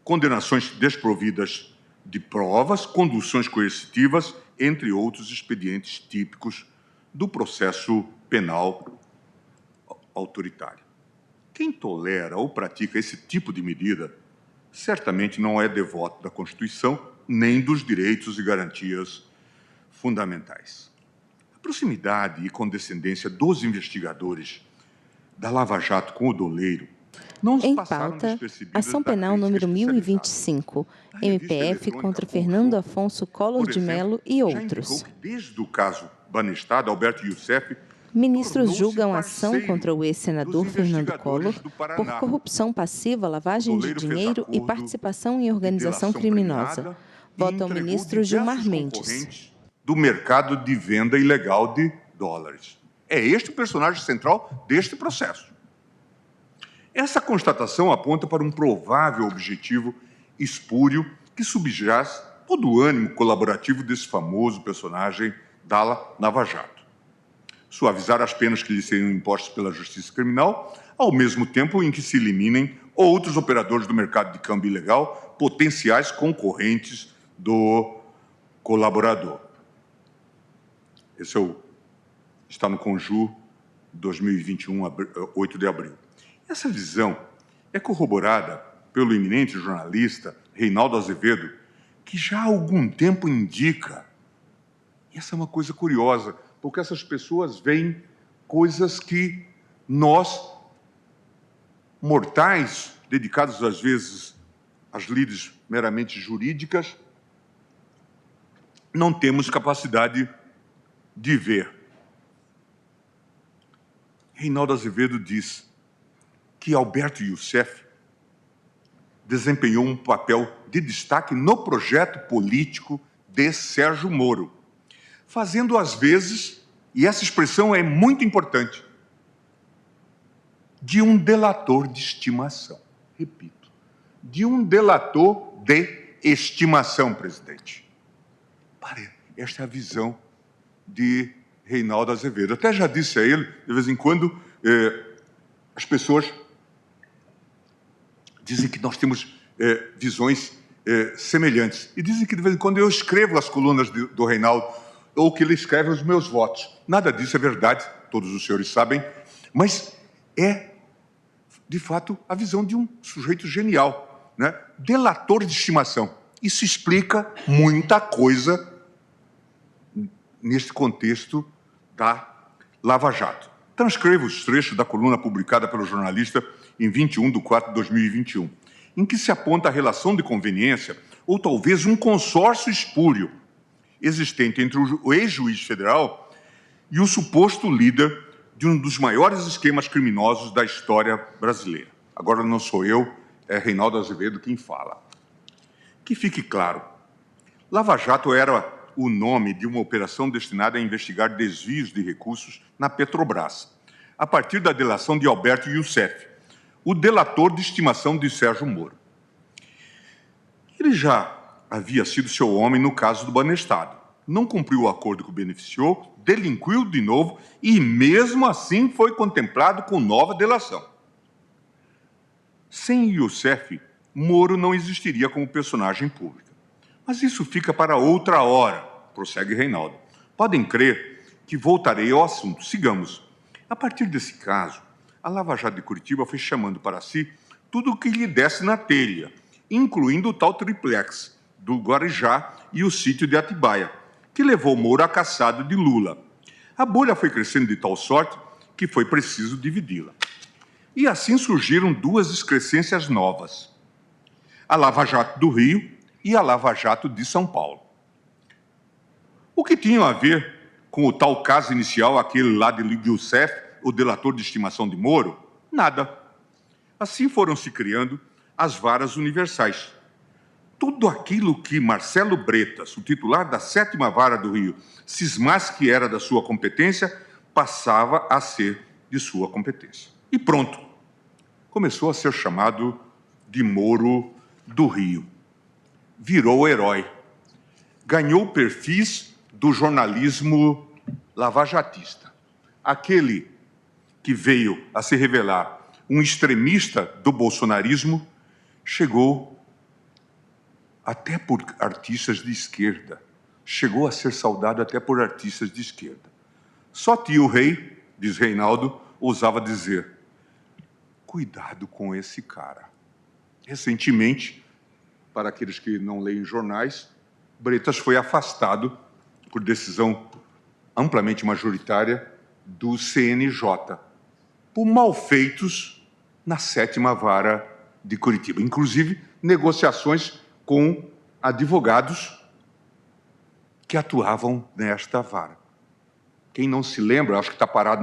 condenações desprovidas de provas, conduções coercitivas, entre outros expedientes típicos do processo penal autoritário. Quem tolera ou pratica esse tipo de medida certamente não é devoto da Constituição nem dos direitos e garantias fundamentais. A proximidade e condescendência dos investigadores da Lava Jato com o doleiro não em pauta, ação penal número 1025, MPF contra Fernando Afonso Collor de Mello e outros. Desde o caso Banestado, Alberto Youssef, ministros julgam ação contra o ex-senador Fernando Collor por corrupção passiva, lavagem de dinheiro e participação em organização criminosa. Vota o ministro Gilmar Mendes. Do mercado de venda ilegal de dólares. É este o personagem central deste processo. Essa constatação aponta para um provável objetivo espúrio que subjaz todo o ânimo colaborativo desse famoso personagem da Lava Jato. Suavizar as penas que lhe seriam impostas pela Justiça Criminal, ao mesmo tempo em que se eliminem outros operadores do mercado de câmbio ilegal, potenciais concorrentes do colaborador. Esse está no Conjur 2021, 8 de abril. Essa visão é corroborada pelo eminente jornalista Reinaldo Azevedo, que já há algum tempo indica, e essa é uma coisa curiosa, porque essas pessoas veem coisas que nós, mortais, dedicados às vezes às lides meramente jurídicas, não temos capacidade de ver. Reinaldo Azevedo diz que Alberto Youssef desempenhou um papel de destaque no projeto político de Sérgio Moro, fazendo às vezes, e essa expressão é muito importante, de um delator de estimação. Repito, de um delator de estimação, presidente. Esta é a visão de Reinaldo Azevedo. Até já disse a ele, de vez em quando, as pessoas dizem que nós temos visões semelhantes. E dizem que, de vez em quando, eu escrevo as colunas do Reinaldo, ou que ele escreve os meus votos. Nada disso é verdade, todos os senhores sabem, mas é, de fato, a visão de um sujeito genial, né? Delator de estimação. Isso explica muita coisa neste contexto da Lava Jato. Transcrevo os trechos da coluna publicada pelo jornalista em 21/4/2021, em que se aponta a relação de conveniência ou talvez um consórcio espúrio existente entre o ex-juiz federal e o suposto líder de um dos maiores esquemas criminosos da história brasileira. Agora não sou eu, é Reinaldo Azevedo quem fala. Que fique claro, Lava Jato era o nome de uma operação destinada a investigar desvios de recursos na Petrobras, a partir da delação de Alberto Youssef, o delator de estimação de Sérgio Moro. Ele já havia sido seu homem no caso do Banestado. Não cumpriu o acordo que o beneficiou, delinquiu de novo e, mesmo assim, foi contemplado com nova delação. Sem Youssef, Moro não existiria como personagem pública. Mas isso fica para outra hora, prossegue Reinaldo. Podem crer que voltarei ao assunto. Sigamos. A partir desse caso, a Lava Jato de Curitiba foi chamando para si tudo o que lhe desse na telha, incluindo o tal triplex do Guarujá e o sítio de Atibaia, que levou Moro à caçada de Lula. A bolha foi crescendo de tal sorte que foi preciso dividi-la. E assim surgiram duas excrescências novas: a Lava Jato do Rio e a Lava Jato de São Paulo. O que tinham a ver com o tal caso inicial, aquele lá de Youssef, o delator de estimação de Moro? Nada. Assim foram se criando as varas universais. Tudo aquilo que Marcelo Bretas, o titular da 7ª Vara do Rio, cismasse que era da sua competência, passava a ser de sua competência. E pronto. Começou a ser chamado de Moro do Rio. Virou herói. Ganhou perfis do jornalismo lavajatista. Aquele que veio a se revelar um extremista do bolsonarismo chegou até por artistas de esquerda. Chegou a ser saudado até por artistas de esquerda. Só tio Rei, diz Reinaldo, ousava dizer: cuidado com esse cara. Recentemente, para aqueles que não leem jornais, Bretas foi afastado por decisão amplamente majoritária do CNJ, por malfeitos na 7ª Vara de Curitiba. Inclusive, negociações com advogados que atuavam nesta vara. Quem não se lembra, acho que está parado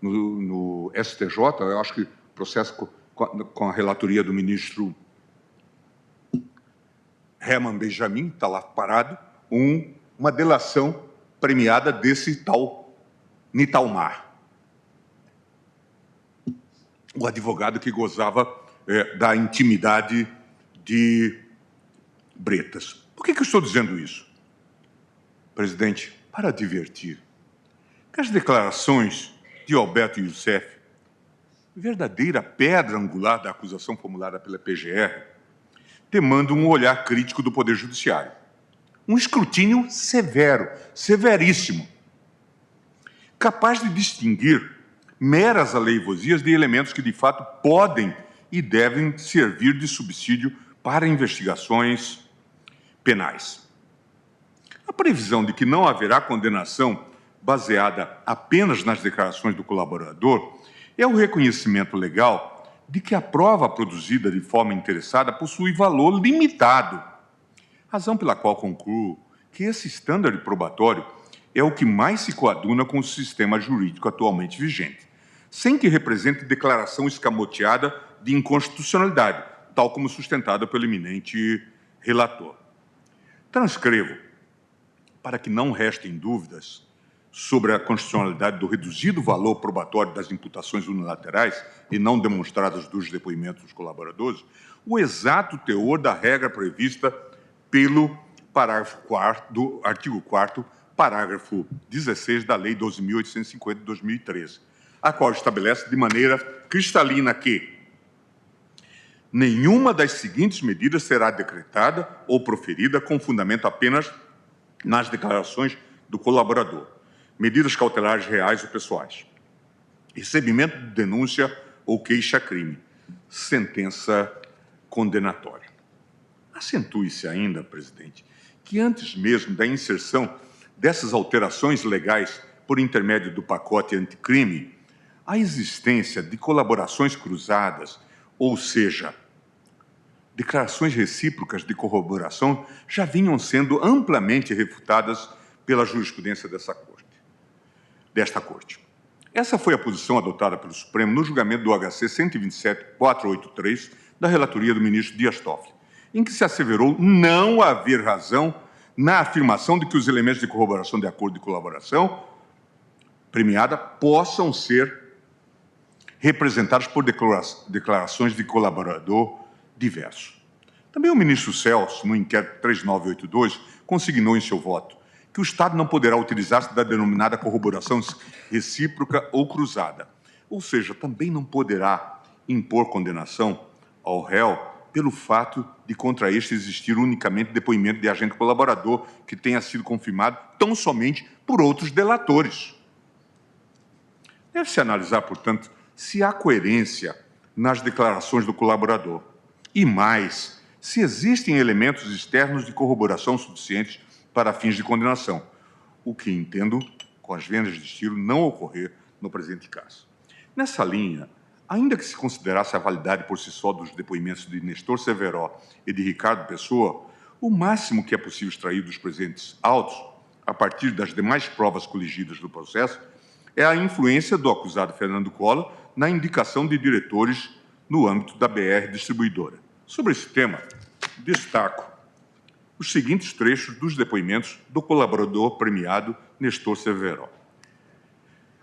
no STJ, eu acho que processo com a relatoria do ministro Herman Benjamin, está lá parado, uma delação premiada desse tal Nitalmar, o advogado que gozava da intimidade de Bretas. Por que eu estou dizendo isso? Presidente, para advertir que as declarações de Alberto Youssef, verdadeira pedra angular da acusação formulada pela PGR, demandam um olhar crítico do Poder Judiciário. Um escrutínio severo, severíssimo, capaz de distinguir meras aleivosias de elementos que, de fato, podem e devem servir de subsídio para investigações penais. A previsão de que não haverá condenação baseada apenas nas declarações do colaborador é o reconhecimento legal de que a prova produzida de forma interessada possui valor limitado, razão pela qual concluo que esse estándar probatório é o que mais se coaduna com o sistema jurídico atualmente vigente, sem que represente declaração escamoteada de inconstitucionalidade, tal como sustentada pelo eminente relator. Transcrevo, para que não restem dúvidas sobre a constitucionalidade do reduzido valor probatório das imputações unilaterais e não demonstradas dos depoimentos dos colaboradores, o exato teor da regra prevista pelo parágrafo 4º do artigo 4º, parágrafo 16 da Lei 12.850 de 2013, a qual estabelece de maneira cristalina que nenhuma das seguintes medidas será decretada ou proferida com fundamento apenas nas declarações do colaborador: medidas cautelares reais ou pessoais, recebimento de denúncia ou queixa-crime, sentença condenatória. Acentue-se ainda, presidente, que antes mesmo da inserção dessas alterações legais por intermédio do pacote anticrime, a existência de colaborações cruzadas, ou seja, declarações recíprocas de corroboração, já vinham sendo amplamente refutadas pela jurisprudência desta Corte. Essa foi a posição adotada pelo Supremo no julgamento do HC 127.483 da relatoria do ministro Dias Toffoli, em que se asseverou não haver razão na afirmação de que os elementos de corroboração de acordo de colaboração premiada possam ser representados por declarações de colaborador diverso. Também o ministro Celso, no inquérito 3982, consignou em seu voto que o Estado não poderá utilizar-se da denominada corroboração recíproca ou cruzada, ou seja, também não poderá impor condenação ao réu pelo fato de contra este existir unicamente depoimento de agente colaborador que tenha sido confirmado tão somente por outros delatores. Deve-se analisar, portanto, se há coerência nas declarações do colaborador e, mais, se existem elementos externos de corroboração suficientes para fins de condenação, o que entendo, com as vendas de estilo, não ocorrer no presente caso. Nessa linha, ainda que se considerasse a validade por si só dos depoimentos de Nestor Severo e de Ricardo Pessoa, o máximo que é possível extrair dos presentes autos, a partir das demais provas coligidas do processo, é a influência do acusado Fernando Collor na indicação de diretores no âmbito da BR Distribuidora. Sobre esse tema, destaco os seguintes trechos dos depoimentos do colaborador premiado Nestor Severo.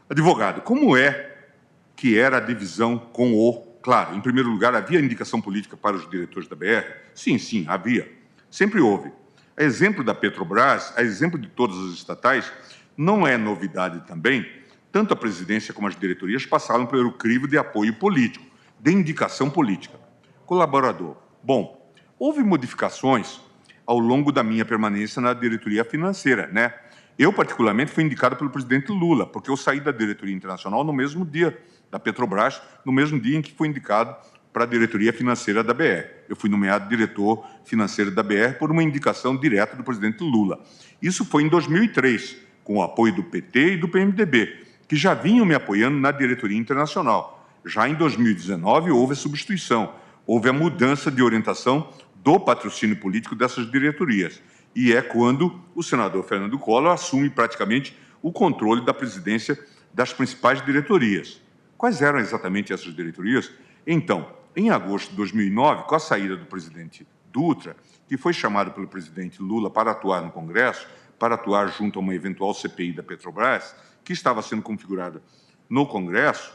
Advogado, como é que era a divisão com o... Claro, em primeiro lugar, havia indicação política para os diretores da BR? Sim, havia. Sempre houve. A exemplo da Petrobras, a exemplo de todas as estatais, não é novidade também, tanto a presidência como as diretorias passaram pelo crivo de apoio político, de indicação política. Colaborador. Bom, houve modificações ao longo da minha permanência na diretoria financeira, né? Eu, particularmente, fui indicado pelo presidente Lula, porque eu saí da diretoria internacional no mesmo dia da Petrobras, no mesmo dia em que fui indicado para a diretoria financeira da BR. Eu fui nomeado diretor financeiro da BR por uma indicação direta do presidente Lula. Isso foi em 2003, com o apoio do PT e do PMDB, que já vinham me apoiando na diretoria internacional. Já em 2019, houve a substituição, houve a mudança de orientação do patrocínio político dessas diretorias. E é quando o senador Fernando Collor assume praticamente o controle da presidência das principais diretorias. Quais eram exatamente essas diretorias? Então, em agosto de 2009, com a saída do presidente Dutra, que foi chamado pelo presidente Lula para atuar no Congresso, para atuar junto a uma eventual CPI da Petrobras, que estava sendo configurada no Congresso,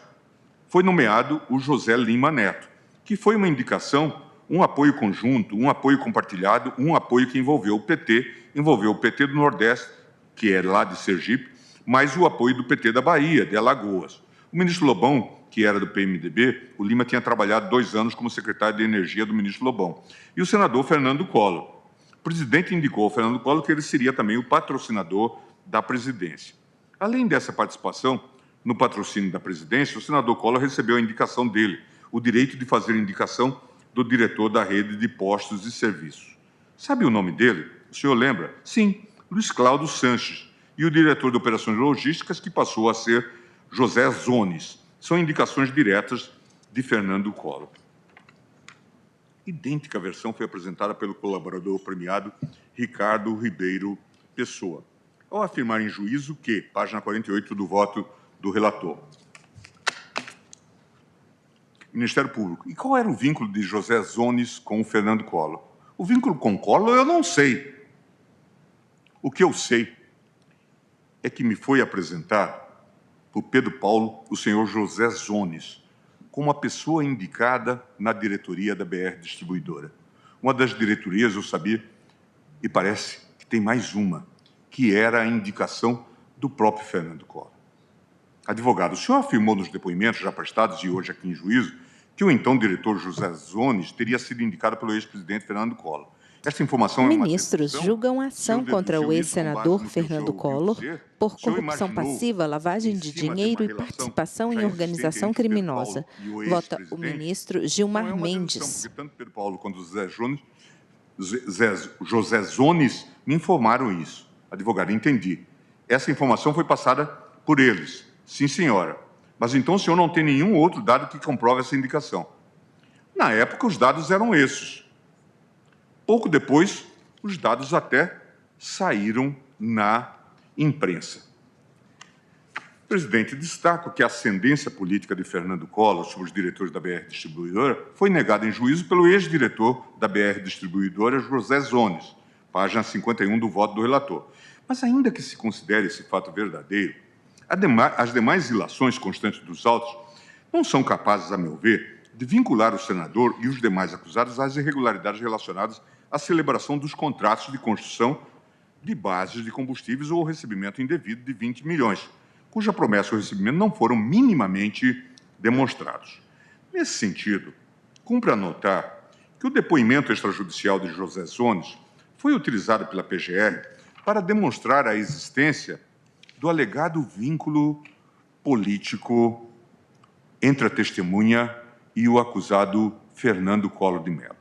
foi nomeado o José Lima Neto, que foi uma indicação, um apoio conjunto, um apoio compartilhado, um apoio que envolveu o PT do Nordeste, que é lá de Sergipe, mais o apoio do PT da Bahia, de Alagoas. O ministro Lobão, que era do PMDB, o Lima tinha trabalhado 2 anos como secretário de Energia do ministro Lobão. E o senador Fernando Collor. O presidente indicou ao Fernando Collor que ele seria também o patrocinador da presidência. Além dessa participação no patrocínio da presidência, o senador Collor recebeu a indicação dele, o direito de fazer indicação do diretor da rede de postos e serviços. Sabe o nome dele? O senhor lembra? Sim, Luiz Cláudio Sanches. E o diretor de operações logísticas, que passou a ser José Zones. São indicações diretas de Fernando Collor. Idêntica versão foi apresentada pelo colaborador premiado Ricardo Ribeiro Pessoa, ao afirmar em juízo que, página 48 do voto do relator, Ministério Público. E qual era o vínculo de José Zones com o Fernando Collor? O vínculo com Collor eu não sei. O que eu sei é que me foi apresentado por Pedro Paulo o senhor José Zones como uma pessoa indicada na diretoria da BR Distribuidora. Uma das diretorias, eu sabia, e parece que tem mais uma, que era a indicação do próprio Fernando Collor. Advogado, o senhor afirmou nos depoimentos já prestados e hoje aqui em juízo que o então diretor José Zones teria sido indicado pelo ex-presidente Fernando Collor. Esta informação é uma Ministros dedução? julgam a ação O senhor contra o deduziu isso com base ex-senador no que o Fernando senhor ouviu Collor dizer? por O senhor corrupção imaginou, passiva, lavagem em de cima de dinheiro uma e relação participação já em existente organização entre Pedro criminosa. Paulo e o Vota o ex-presidente? ministro Não Gilmar é uma dedução, Mendes. porque tanto Pedro Paulo quanto José Zones me informaram isso. Advogado, entendi. Essa informação foi passada por eles. Sim, senhora. Mas então o senhor não tem nenhum outro dado que comprove essa indicação. Na época, os dados eram esses. Pouco depois, os dados até saíram na imprensa. Presidente, destaco que a ascendência política de Fernando Collor sobre os diretores da BR Distribuidora foi negada em juízo pelo ex-diretor da BR Distribuidora, José Zones, página 51 do voto do relator. Mas ainda que se considere esse fato verdadeiro, as demais ilações constantes dos autos não são capazes, a meu ver, de vincular o senador e os demais acusados às irregularidades relacionadas à celebração dos contratos de construção de bases de combustíveis ou o recebimento indevido de 20 milhões, cuja promessa ou recebimento não foram minimamente demonstrados. Nesse sentido, cumpre anotar que o depoimento extrajudicial de José Zones foi utilizado pela PGR para demonstrar a existência do alegado vínculo político entre a testemunha e o acusado Fernando Collor de Mello.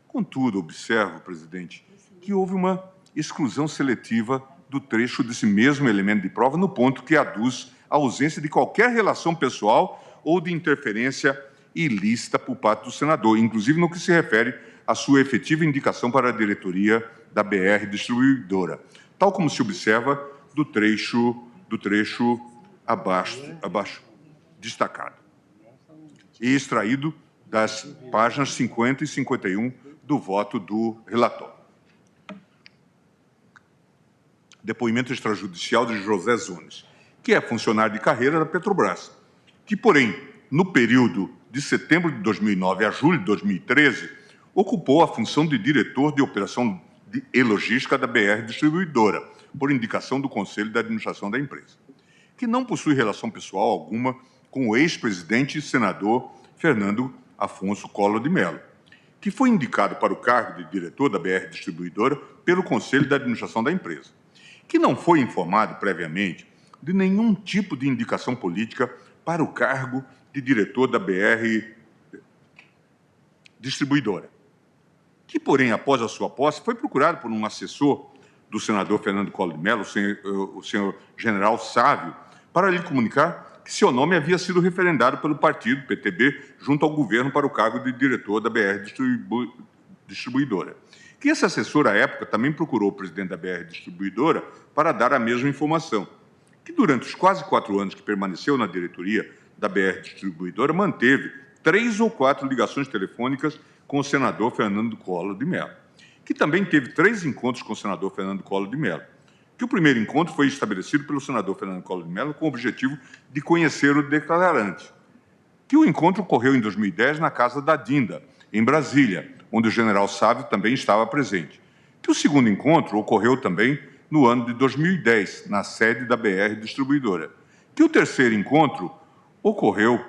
Contudo, observo, presidente, que houve uma exclusão seletiva do trecho desse mesmo elemento de prova no ponto que aduz a ausência de qualquer relação pessoal ou de interferência ilícita por parte do senador, inclusive no que se refere à sua efetiva indicação para a diretoria da BR Distribuidora, tal como se observa do trecho abaixo destacado, e extraído das páginas 50 e 51 do voto do relator. Depoimento extrajudicial de José Zones, que é funcionário de carreira da Petrobras, que, porém, no período de setembro de 2009 a julho de 2013, ocupou a função de diretor de operação e logística da BR Distribuidora, por indicação do Conselho de Administração da empresa, que não possui relação pessoal alguma com o ex-presidente e senador Fernando Afonso Collor de Mello, que foi indicado para o cargo de diretor da BR Distribuidora pelo Conselho de Administração da empresa, que não foi informado previamente de nenhum tipo de indicação política para o cargo de diretor da BR Distribuidora, que, porém, após a sua posse, foi procurado por um assessor do senador Fernando Collor de Mello, o senhor General Sávio, para lhe comunicar que seu nome havia sido referendado pelo partido PTB junto ao governo para o cargo de diretor da BR Distribuidora. Que esse assessor, à época, também procurou o presidente da BR Distribuidora para dar a mesma informação, que durante os quase 4 anos que permaneceu na diretoria da BR Distribuidora, manteve 3 ou 4 ligações telefônicas com o senador Fernando Collor de Mello, que também teve 3 encontros com o senador Fernando Collor de Mello, que o primeiro encontro foi estabelecido pelo senador Fernando Collor de Mello com o objetivo de conhecer o declarante, que o encontro ocorreu em 2010 na casa da Dinda, em Brasília, onde o general Sávio também estava presente, que o segundo encontro ocorreu também no ano de 2010, na sede da BR Distribuidora, que o terceiro encontro ocorreu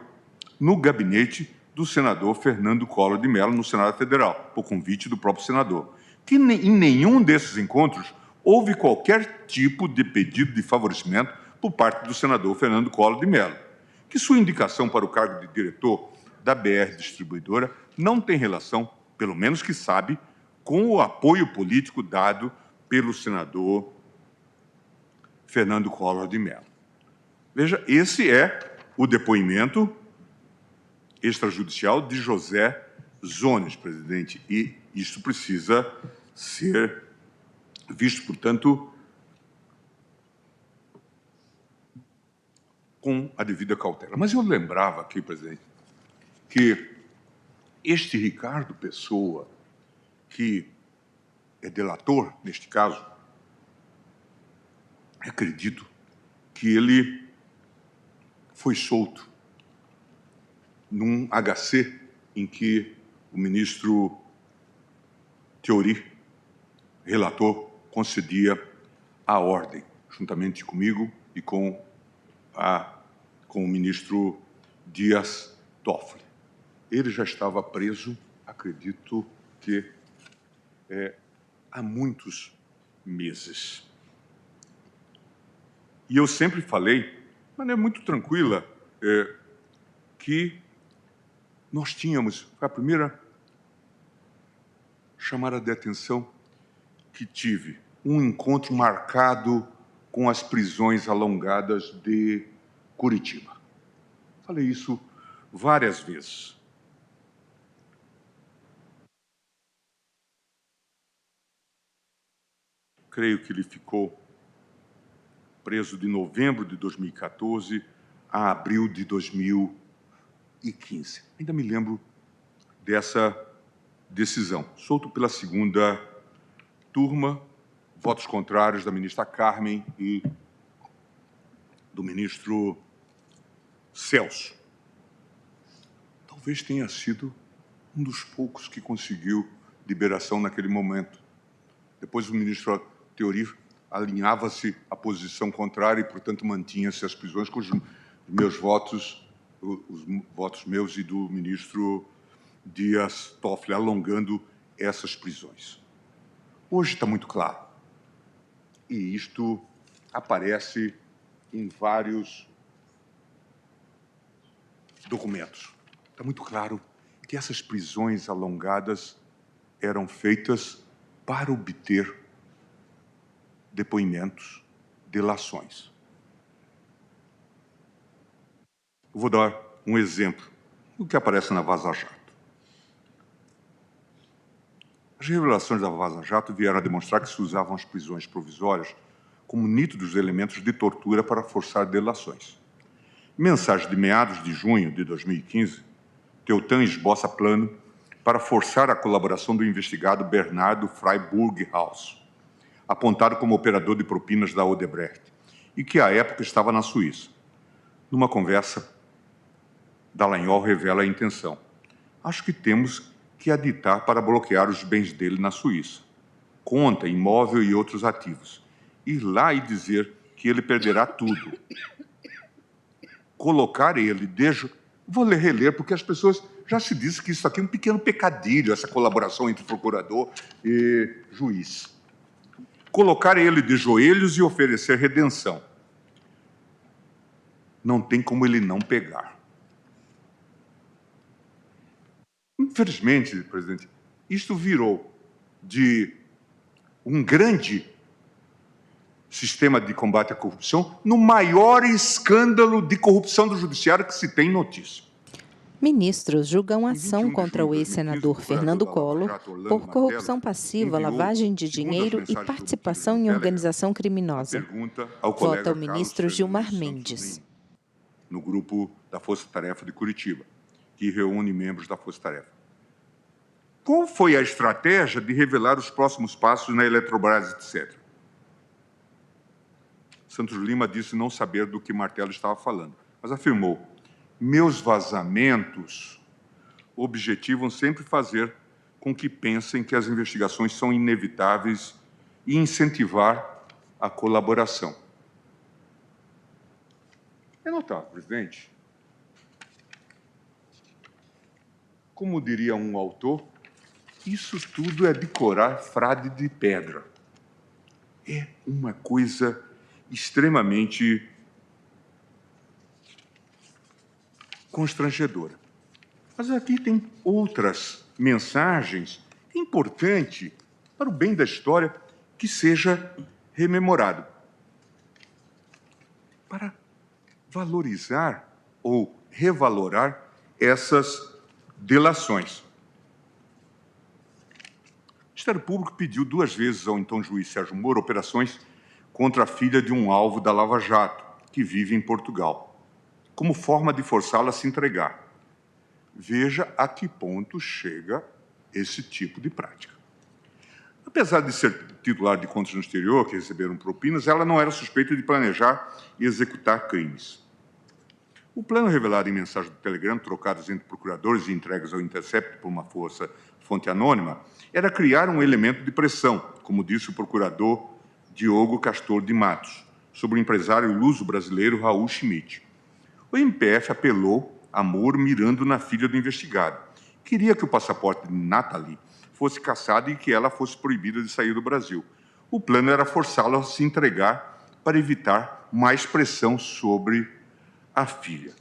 no gabinete do senador Fernando Collor de Mello, no Senado Federal, por convite do próprio senador, que em nenhum desses encontros houve qualquer tipo de pedido de favorecimento por parte do senador Fernando Collor de Mello, que sua indicação para o cargo de diretor da BR Distribuidora não tem relação, pelo menos que sabe, com o apoio político dado pelo senador Fernando Collor de Mello. Veja, esse é o depoimento extrajudicial de José Zones, presidente, e isso precisa ser visto, portanto, com a devida cautela. Mas eu lembrava aqui, presidente, que este Ricardo Pessoa, que é delator, neste caso, acredito que ele foi solto num HC em que o ministro Teori, relator, concedia a ordem, juntamente comigo e com o ministro Dias Toffoli. Ele já estava preso, acredito que há muitos meses. E eu sempre falei, de maneira muito tranquila, que nós tínhamos, foi a primeira chamada de atenção que tive, um encontro marcado com as prisões alongadas de Curitiba. Falei isso várias vezes. Creio que ele ficou preso de novembro de 2014 a abril de 2015. Ainda me lembro dessa decisão. Solto pela segunda turma, votos contrários da ministra Carmen e do ministro Celso. Talvez tenha sido um dos poucos que conseguiu liberação naquele momento. Depois o ministro Teori alinhava-se à posição contrária e, portanto, mantinha-se as prisões com os meus votos, os votos meus e do ministro Dias Toffoli, alongando essas prisões. Hoje está muito claro. E isto aparece em vários documentos. Está muito claro que essas prisões alongadas eram feitas para obter depoimentos, delações. Eu vou dar um exemplo do que aparece na Vaza Jato. As revelações da Vaza Jato vieram a demonstrar que se usavam as prisões provisórias como nítidos elementos de tortura para forçar delações. Em mensagem de meados de junho de 2015, Teotan esboça plano para forçar a colaboração do investigado Bernardo Freiburg-Haus, apontado como operador de propinas da Odebrecht, e que, à época, estava na Suíça. Numa conversa, Dallagnol revela a intenção. Acho que temos que aditar para bloquear os bens dele na Suíça. Conta, imóvel e outros ativos. Ir lá e dizer que ele perderá tudo. Colocar ele, vou reler, porque as pessoas já se dizem que isso aqui é um pequeno pecadilho, essa colaboração entre procurador e juiz. Colocar ele de joelhos e oferecer redenção. Não tem como ele não pegar. Infelizmente, presidente, isto virou de um grande sistema de combate à corrupção no maior escândalo de corrupção do judiciário que se tem notícia. Ministros julgam ação contra o ex-senador Fernando Collor por corrupção passiva, lavagem de dinheiro e participação em organização criminosa. Vota o ministro Gilmar Mendes. No grupo da Força Tarefa de Curitiba, que reúne membros da Força Tarefa. Qual foi a estratégia de revelar os próximos passos na Eletrobras, etc.? Santos Lima disse não saber do que Martello estava falando, mas afirmou: meus vazamentos objetivam sempre fazer com que pensem que as investigações são inevitáveis e incentivar a colaboração. É notável, presidente. Como diria um autor, isso tudo é decorar frade de pedra. É uma coisa extremamente constrangedora. Mas aqui tem outras mensagens. É importante, para o bem da história, que seja rememorado. Para valorizar ou revalorar essas delações. O Ministério Público pediu 2 vezes ao então juiz Sérgio Moro operações contra a filha de um alvo da Lava Jato, que vive em Portugal, como forma de forçá-la a se entregar. Veja a que ponto chega esse tipo de prática. Apesar de ser titular de contas no exterior, que receberam propinas, ela não era suspeita de planejar e executar crimes. O plano revelado em mensagem do Telegram, trocados entre procuradores e entregues ao Intercept por uma fonte anônima, era criar um elemento de pressão, como disse o procurador Diogo Castor de Matos, sobre o empresário luso-brasileiro Raul Schmidt. O MPF apelou a Moro mirando na filha do investigado. Queria que o passaporte de Nathalie fosse cassada e que ela fosse proibida de sair do Brasil. O plano era forçá-la a se entregar para evitar mais pressão sobre a filha.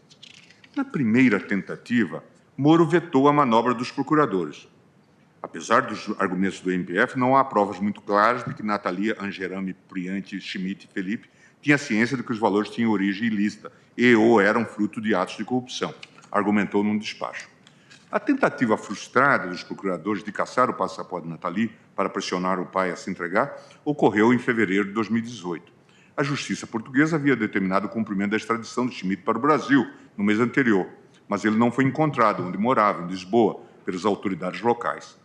Na primeira tentativa, Moro vetou a manobra dos procuradores. Apesar dos argumentos do MPF, não há provas muito claras de que Natalia Angerame, Priante, Schmidt e Felipe tinha ciência de que os valores tinham origem ilícita e ou eram fruto de atos de corrupção, argumentou num despacho. A tentativa frustrada dos procuradores de caçar o passaporte de Natalie para pressionar o pai a se entregar ocorreu em fevereiro de 2018. A justiça portuguesa havia determinado o cumprimento da extradição de Schmidt para o Brasil no mês anterior, mas ele não foi encontrado onde morava, em Lisboa, pelas autoridades locais.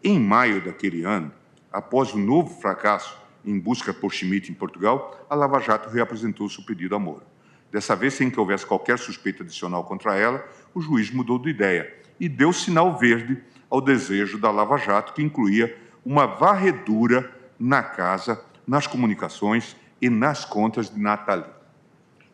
Em maio daquele ano, após o novo fracasso em busca por Schmidt em Portugal, a Lava Jato reapresentou seu pedido a Moro. Dessa vez, sem que houvesse qualquer suspeita adicional contra ela, o juiz mudou de ideia e deu sinal verde ao desejo da Lava Jato, que incluía uma varredura na casa, nas comunicações e nas contas de Natalie.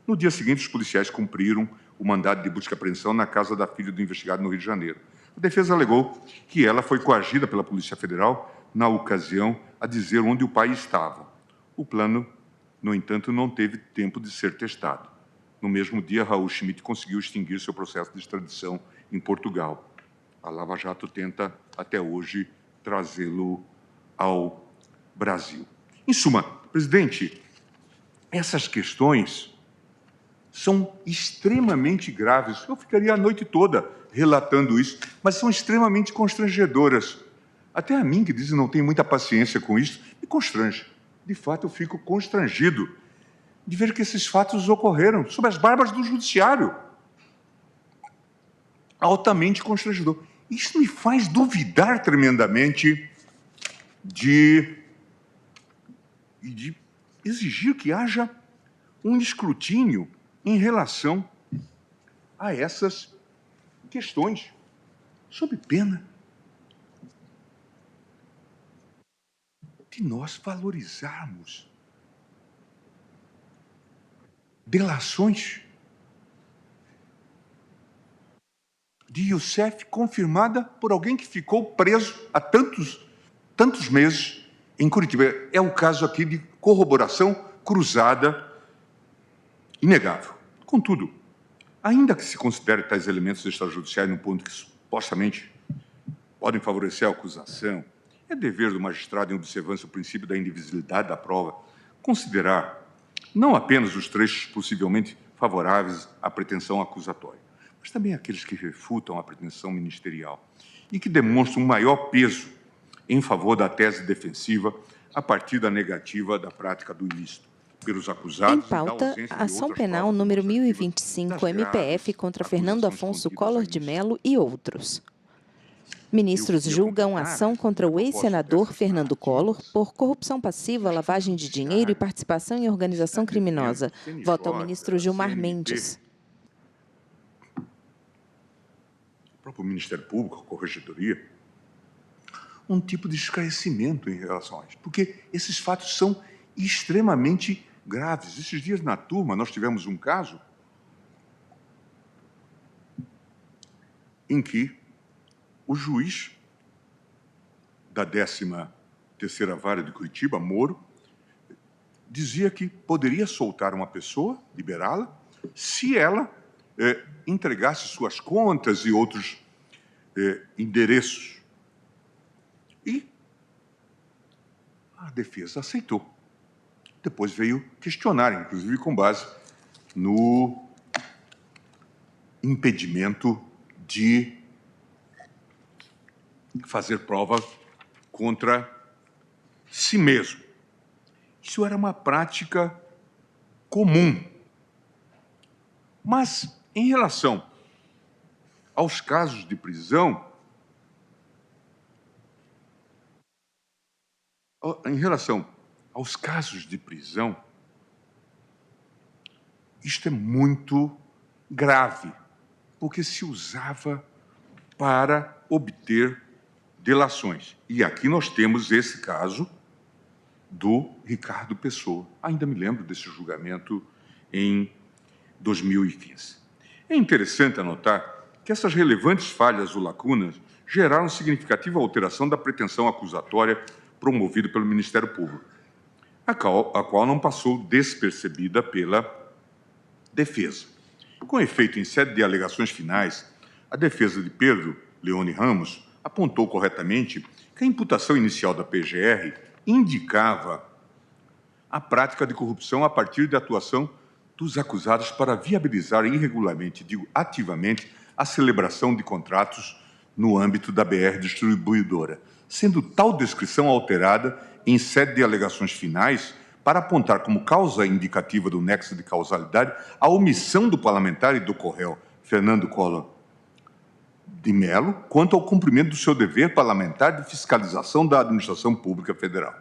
No dia seguinte, os policiais cumpriram o mandado de busca e apreensão na casa da filha do investigado no Rio de Janeiro. A defesa alegou que ela foi coagida pela Polícia Federal, na ocasião, a dizer onde o pai estava. O plano, no entanto, não teve tempo de ser testado. No mesmo dia, Raul Schmidt conseguiu extinguir seu processo de extradição em Portugal. A Lava Jato tenta, até hoje, trazê-lo ao Brasil. Em suma, presidente, essas questões são extremamente graves. Eu ficaria a noite toda relatando isso, mas são extremamente constrangedoras. Até a mim, que dizem não tem muita paciência com isso, me constrange. De fato, eu fico constrangido de ver que esses fatos ocorreram sob as barbas do judiciário. Altamente constrangedor. Isso me faz duvidar tremendamente de exigir que haja um escrutínio em relação a essas questões, sob pena de nós valorizarmos delações de Youssef confirmada por alguém que ficou preso há tantos meses em Curitiba. É o caso aqui de corroboração cruzada inegável. Contudo, ainda que se considere tais elementos extrajudiciais num ponto que supostamente podem favorecer a acusação, é dever do magistrado, em observância ao princípio da indivisibilidade da prova, considerar não apenas os trechos possivelmente favoráveis à pretensão acusatória, mas também aqueles que refutam a pretensão ministerial e que demonstram um maior peso em favor da tese defensiva a partir da negativa da prática do ilícito pelos acusados. Em pauta, a ação penal número 1025 MPF contra Fernando Afonso Collor de Mello e outros. Ministros julgam ação contra o ex-senador Fernando Collor por corrupção passiva, lavagem de dinheiro e participação em organização criminosa. Vota o ministro Gilmar Mendes. O próprio Ministério Público, a Corregedoria, um tipo de esclarecimento em relação a isso, porque esses fatos são extremamente graves. Esses dias na turma nós tivemos um caso em que o juiz da 13ª Vara de Curitiba, Moro, dizia que poderia soltar uma pessoa, liberá-la, se ela entregasse suas contas e outros endereços. E a defesa aceitou. Depois veio questionar, inclusive com base no impedimento de fazer prova contra si mesmo. Isso era uma prática comum. Mas, em relação aos casos de prisão, isto é muito grave, porque se usava para obter delações. E aqui nós temos esse caso do Ricardo Pessoa. Ainda me lembro desse julgamento em 2015. É interessante anotar que essas relevantes falhas ou lacunas geraram significativa alteração da pretensão acusatória promovida pelo Ministério Público, a qual não passou despercebida pela defesa. Com efeito, em sede de alegações finais, a defesa de Pedro Leone Ramos apontou corretamente que a imputação inicial da PGR indicava a prática de corrupção a partir da atuação dos acusados para viabilizar irregularmente, digo ativamente, a celebração de contratos no âmbito da BR Distribuidora, sendo tal descrição alterada em sede de alegações finais para apontar como causa indicativa do nexo de causalidade a omissão do parlamentar e do co-réu Fernando Collor de Mello quanto ao cumprimento do seu dever parlamentar de fiscalização da administração pública federal.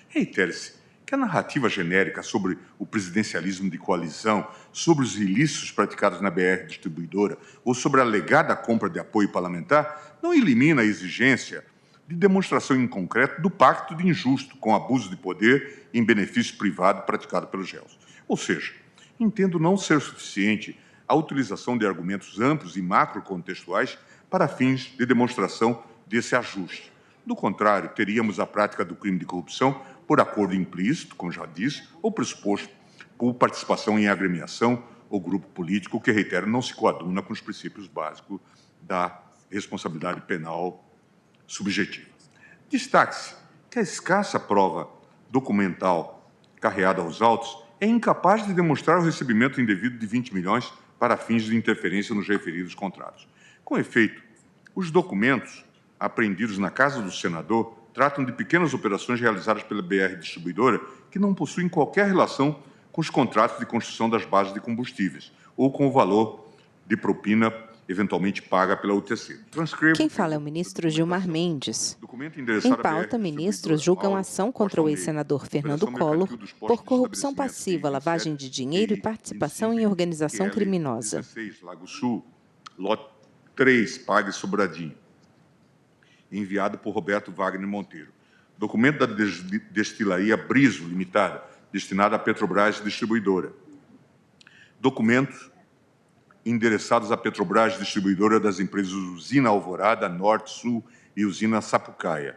Reitere-se que a narrativa genérica sobre o presidencialismo de coalizão, sobre os ilícitos praticados na BR Distribuidora ou sobre a alegada compra de apoio parlamentar não elimina a exigência de demonstração em concreto do pacto de injusto com abuso de poder em benefício privado praticado pelos réus. Ou seja, entendo não ser suficiente a utilização de argumentos amplos e macrocontextuais para fins de demonstração desse ajuste. Do contrário, teríamos a prática do crime de corrupção por acordo implícito, como já disse, ou pressuposto por participação em agremiação ou grupo político, que, reitero, não se coaduna com os princípios básicos da responsabilidade penal subjetiva. Destaque-se que a escassa prova documental carreada aos autos é incapaz de demonstrar o recebimento indevido de 20 milhões para fins de interferência nos referidos contratos. Com efeito, os documentos apreendidos na casa do senador tratam de pequenas operações realizadas pela BR Distribuidora que não possuem qualquer relação com os contratos de construção das bases de combustíveis ou com o valor de propina eventualmente paga pela UTC. Quem fala é o ministro Gilmar Mendes. Em pauta, ministros julgam ação contra o ex-senador Fernando Collor por corrupção passiva, lavagem de dinheiro e participação em organização criminosa. 16, Lago Sul, lote 3, Pague Sobradinho, enviado por Roberto Wagner Monteiro. Documento da destilaria Briso Limitada, destinado à Petrobras Distribuidora. Documentos endereçados à Petrobras Distribuidora das empresas Usina Alvorada, Norte, Sul e Usina Sapucaia.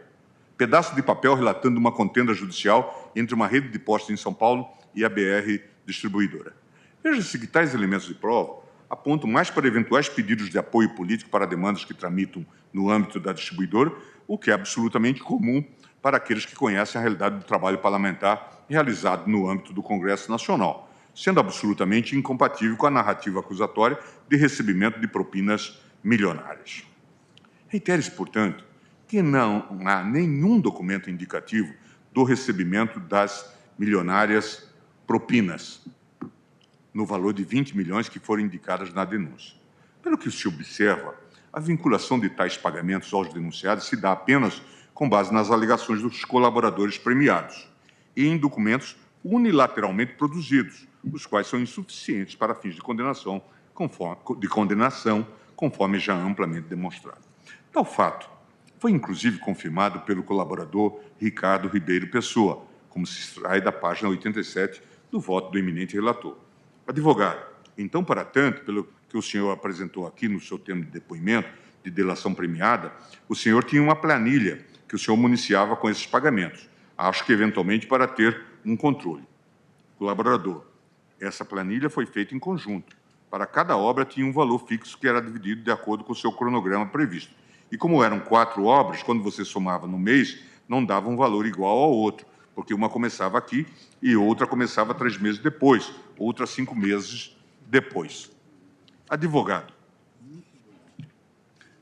Pedaço de papel relatando uma contenda judicial entre uma rede de postos em São Paulo e a BR Distribuidora. Veja-se que tais elementos de prova apontam mais para eventuais pedidos de apoio político para demandas que tramitam no âmbito da distribuidora, o que é absolutamente comum para aqueles que conhecem a realidade do trabalho parlamentar realizado no âmbito do Congresso Nacional, sendo absolutamente incompatível com a narrativa acusatória de recebimento de propinas milionárias. Reitere-se, portanto, que não há nenhum documento indicativo do recebimento das milionárias propinas, no valor de 20 milhões que foram indicadas na denúncia. Pelo que se observa, a vinculação de tais pagamentos aos denunciados se dá apenas com base nas alegações dos colaboradores premiados e em documentos unilateralmente produzidos, os quais são insuficientes para fins de condenação, conforme já amplamente demonstrado. Tal fato foi, inclusive, confirmado pelo colaborador Ricardo Ribeiro Pessoa, como se extrai da página 87 do voto do eminente relator. Advogado, então, para tanto, pelo que o senhor apresentou aqui no seu termo de depoimento de delação premiada, o senhor tinha uma planilha que o senhor municiava com esses pagamentos, acho que eventualmente para ter um controle. Colaborador, essa planilha foi feita em conjunto. Para cada obra tinha um valor fixo que era dividido de acordo com o seu cronograma previsto. E como eram 4 obras, quando você somava no mês, não dava um valor igual ao outro, porque uma começava aqui e outra começava 3 meses depois, outra 5 meses depois. Advogado,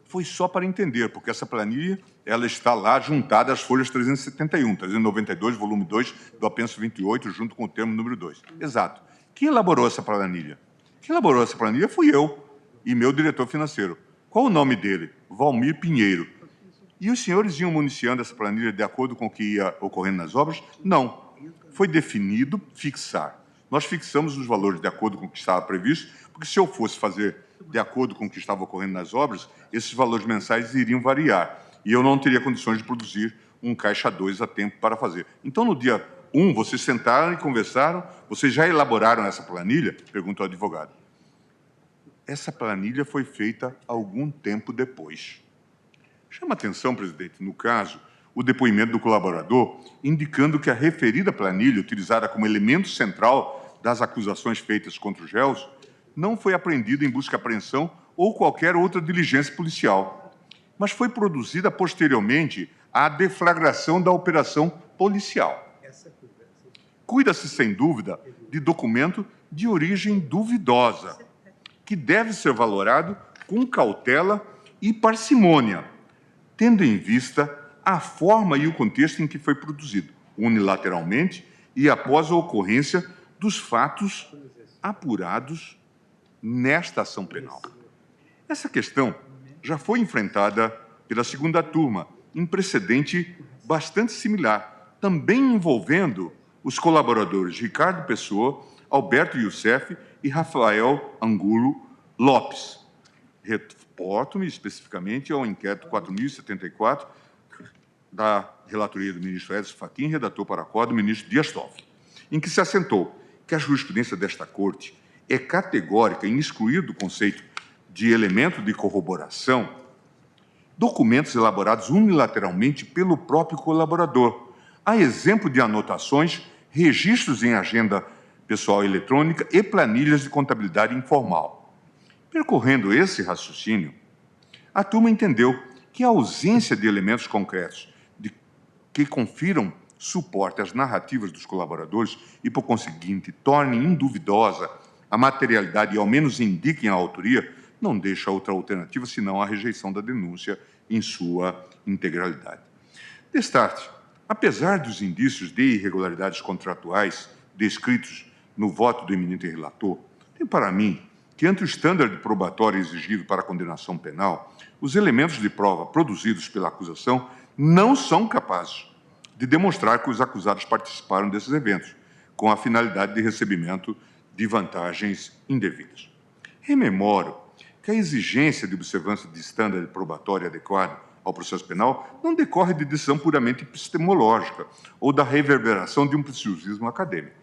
foi só para entender, porque essa planilha ela está lá juntada às folhas 371, 392, volume 2 do apenso 28, junto com o termo número 2. Exato. Quem elaborou essa planilha? Quem elaborou essa planilha fui eu e meu diretor financeiro. Qual o nome dele? Valmir Pinheiro. E os senhores iam municiando essa planilha de acordo com o que ia ocorrendo nas obras? Não. Foi definido fixar. Nós fixamos os valores de acordo com o que estava previsto, porque se eu fosse fazer de acordo com o que estava ocorrendo nas obras, esses valores mensais iriam variar e eu não teria condições de produzir um caixa 2 a tempo para fazer. Então, no dia 1, vocês sentaram e conversaram, vocês já elaboraram essa planilha? Pergunta o advogado. essa planilha foi feita algum tempo depois. Chama atenção, presidente, no caso, o depoimento do colaborador, indicando que a referida planilha, utilizada como elemento central das acusações feitas contra os réus, não foi apreendida em busca e apreensão ou qualquer outra diligência policial, mas foi produzida posteriormente à deflagração da operação policial. Cuida-se, sem dúvida, de documento de origem duvidosa, que deve ser valorado com cautela e parcimônia, tendo em vista a forma e o contexto em que foi produzido, unilateralmente e após a ocorrência dos fatos apurados nesta ação penal. Essa questão já foi enfrentada pela segunda turma, em precedente bastante similar, também envolvendo os colaboradores Ricardo Pessoa, Alberto Youssef e Rafael Angulo Lopes. Reporto-me especificamente ao inquérito 4074 da relatoria do ministro Edson Fachin, redator para a qual do ministro Dias Toffoli, em que se assentou que a jurisprudência desta Corte é categórica em excluir do conceito de elemento de corroboração documentos elaborados unilateralmente pelo próprio colaborador, a exemplo de anotações, registros em agenda pessoal eletrônica e planilhas de contabilidade informal. Percorrendo esse raciocínio, a turma entendeu que a ausência de elementos concretos que confiram suporte às narrativas dos colaboradores e, por conseguinte, tornem induvidosa a materialidade e, ao menos, indiquem a autoria, não deixa outra alternativa senão a rejeição da denúncia em sua integralidade. Destarte, apesar dos indícios de irregularidades contratuais descritos no voto do eminente relator, tem para mim que, ante o estándar probatório exigido para a condenação penal, os elementos de prova produzidos pela acusação não são capazes de demonstrar que os acusados participaram desses eventos, com a finalidade de recebimento de vantagens indevidas. Rememoro que a exigência de observância de estándar probatório adequado ao processo penal não decorre de decisão puramente epistemológica ou da reverberação de um preciosismo acadêmico.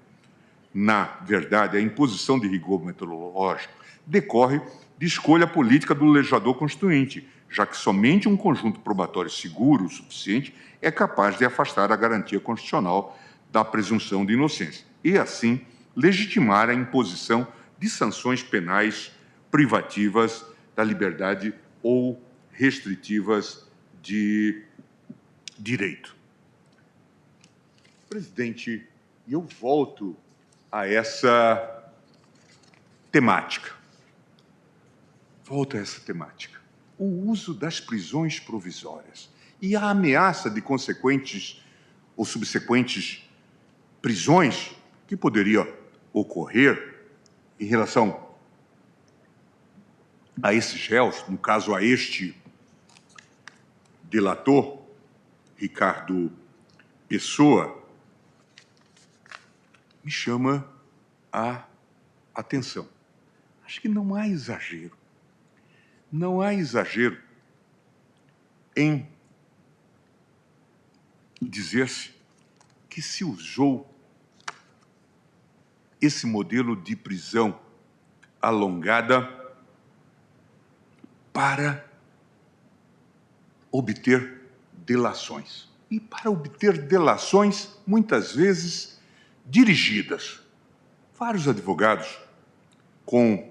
Na verdade, a imposição de rigor metodológico decorre de escolha política do legislador constituinte, já que somente um conjunto probatório seguro o suficiente é capaz de afastar a garantia constitucional da presunção de inocência e, assim, legitimar a imposição de sanções penais privativas da liberdade ou restritivas de direito. Presidente, eu volto a essa temática. O uso das prisões provisórias e a ameaça de consequentes ou subsequentes prisões que poderia ocorrer em relação a esses réus, no caso a este delator, Ricardo Pessoa, me chama a atenção. Acho que não há exagero. Não há exagero em dizer-se que se usou esse modelo de prisão alongada para obter delações. E para obter delações, muitas vezes, dirigidas. Vários advogados com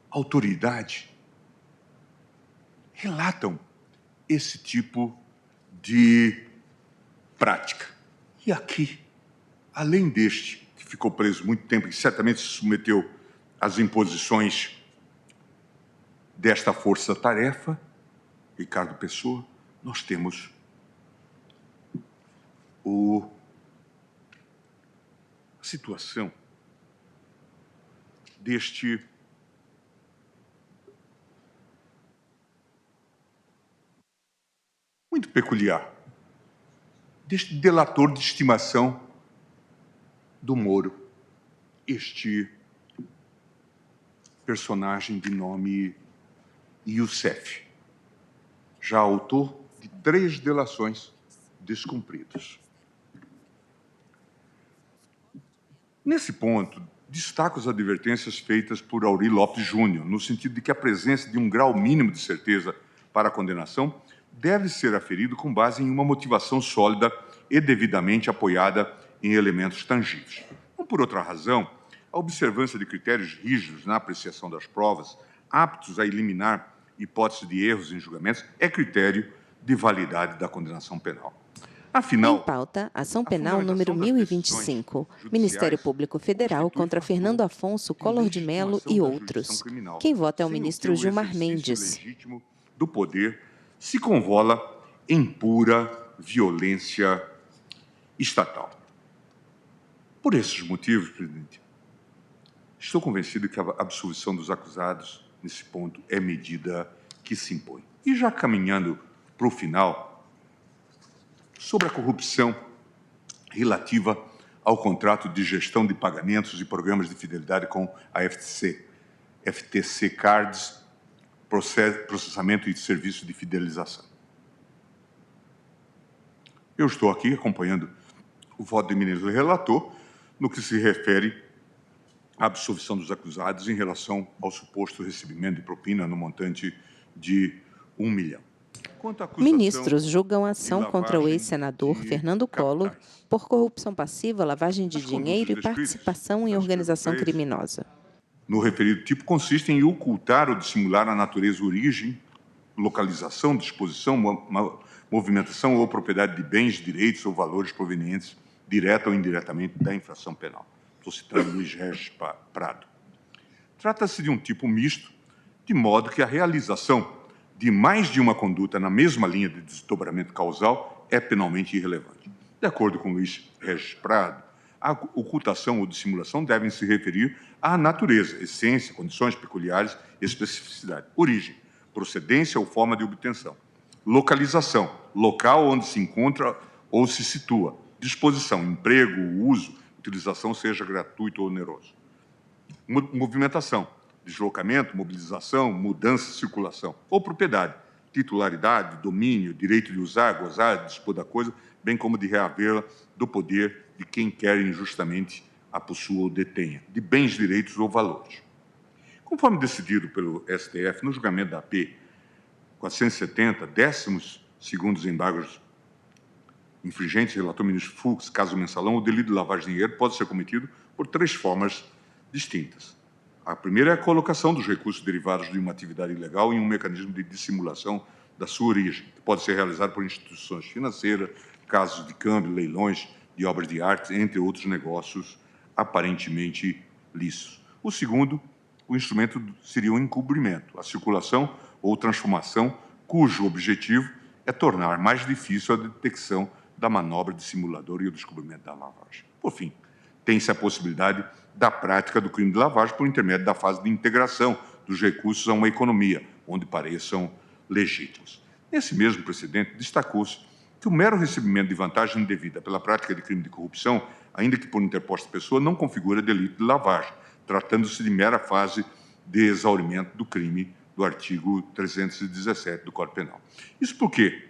autoridade relatam esse tipo de prática. E aqui, além deste, que ficou preso muito tempo e certamente se submeteu às imposições desta força-tarefa, Ricardo Pessoa, nós temos a situação deste muito peculiar, deste delator de estimação do Moro, este personagem de nome Youssef, já autor de 3 delações descumpridas. Nesse ponto, destaco as advertências feitas por Aurí Lopes Júnior, no sentido de que a presença de um grau mínimo de certeza para a condenação deve ser aferido com base em uma motivação sólida e devidamente apoiada em elementos tangíveis. Não por outra razão, a observância de critérios rígidos na apreciação das provas, aptos a eliminar hipótese de erros em julgamentos, é critério de validade da condenação penal. Afinal, em pauta, ação penal número 1025, Ministério Público Federal contra Fernando Afonso Collor de Mello e outros. Quem vota é o ministro Gilmar Mendes. Legítimo do poder se convola em pura violência estatal. Por esses motivos, presidente, estou convencido que a absolvição dos acusados, nesse ponto, é medida que se impõe. E já caminhando para o final, sobre a corrupção relativa ao contrato de gestão de pagamentos e programas de fidelidade com a FTC Cards, processamento e serviço de fidelização. Eu estou aqui acompanhando o voto do ministro relator no que se refere à absolvição dos acusados em relação ao suposto recebimento de propina no montante de R$1 milhão. Ministros julgam ação contra o ex-senador Fernando Collor por corrupção passiva, lavagem de dinheiro e participação em organização criminosa. No referido tipo, consistem em ocultar ou dissimular a natureza, origem, localização, disposição, movimentação ou propriedade de bens, direitos ou valores provenientes, direta ou indiretamente, da infração penal. Estou citando Luiz Regis Prado. Trata-se de um tipo misto, de modo que a realização de mais de uma conduta na mesma linha de desdobramento causal é penalmente irrelevante. De acordo com Luiz Regis Prado, a ocultação ou dissimulação devem se referir à natureza, essência, condições peculiares, especificidade, origem, procedência ou forma de obtenção, localização, local onde se encontra ou se situa, disposição, emprego, uso, utilização, seja gratuito ou oneroso, movimentação, deslocamento, mobilização, mudança, circulação, ou propriedade, titularidade, domínio, direito de usar, gozar, dispor da coisa, bem como de reavê-la do poder de quem quer injustamente a possua ou detenha, de bens, direitos ou valores. Conforme decidido pelo STF no julgamento da AP 470, 12º desembargos infringentes, relator ministro Fux, caso mensalão, o delito de lavagem de dinheiro pode ser cometido por 3 formas distintas. A primeira é a colocação dos recursos derivados de uma atividade ilegal em um mecanismo de dissimulação da sua origem, que pode ser realizado por instituições financeiras, casos de câmbio, leilões de obras de arte, entre outros negócios aparentemente lícitos. O segundo, o instrumento seria o encobrimento, a circulação ou transformação, cujo objetivo é tornar mais difícil a detecção da manobra dissimuladora e o descobrimento da lavagem. Por fim, tem-se a possibilidade da prática do crime de lavagem por intermédio da fase de integração dos recursos a uma economia, onde pareçam legítimos. Nesse mesmo precedente, destacou-se que o mero recebimento de vantagem indevida pela prática de crime de corrupção, ainda que por interposta pessoa, não configura delito de lavagem, tratando-se de mera fase de exaurimento do crime do artigo 317 do Código Penal. Isso porque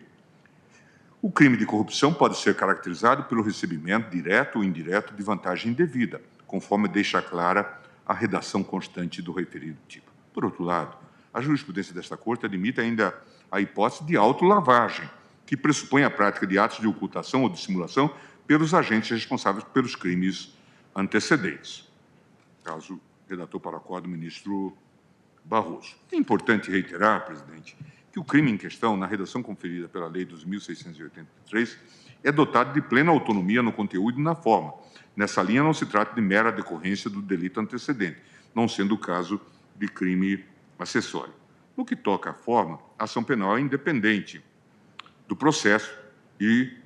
o crime de corrupção pode ser caracterizado pelo recebimento direto ou indireto de vantagem indevida, conforme deixa clara a redação constante do referido tipo. Por outro lado, a jurisprudência desta Corte admite ainda a hipótese de autolavagem, que pressupõe a prática de atos de ocultação ou dissimulação pelos agentes responsáveis pelos crimes antecedentes. Caso redator para o acordo do ministro Barroso. É importante reiterar, presidente, que o crime em questão, na redação conferida pela Lei 2.683, é dotado de plena autonomia no conteúdo e na forma. Nessa linha, não se trata de mera decorrência do delito antecedente, não sendo o caso de crime acessório. No que toca à forma, a ação penal é independente do processo e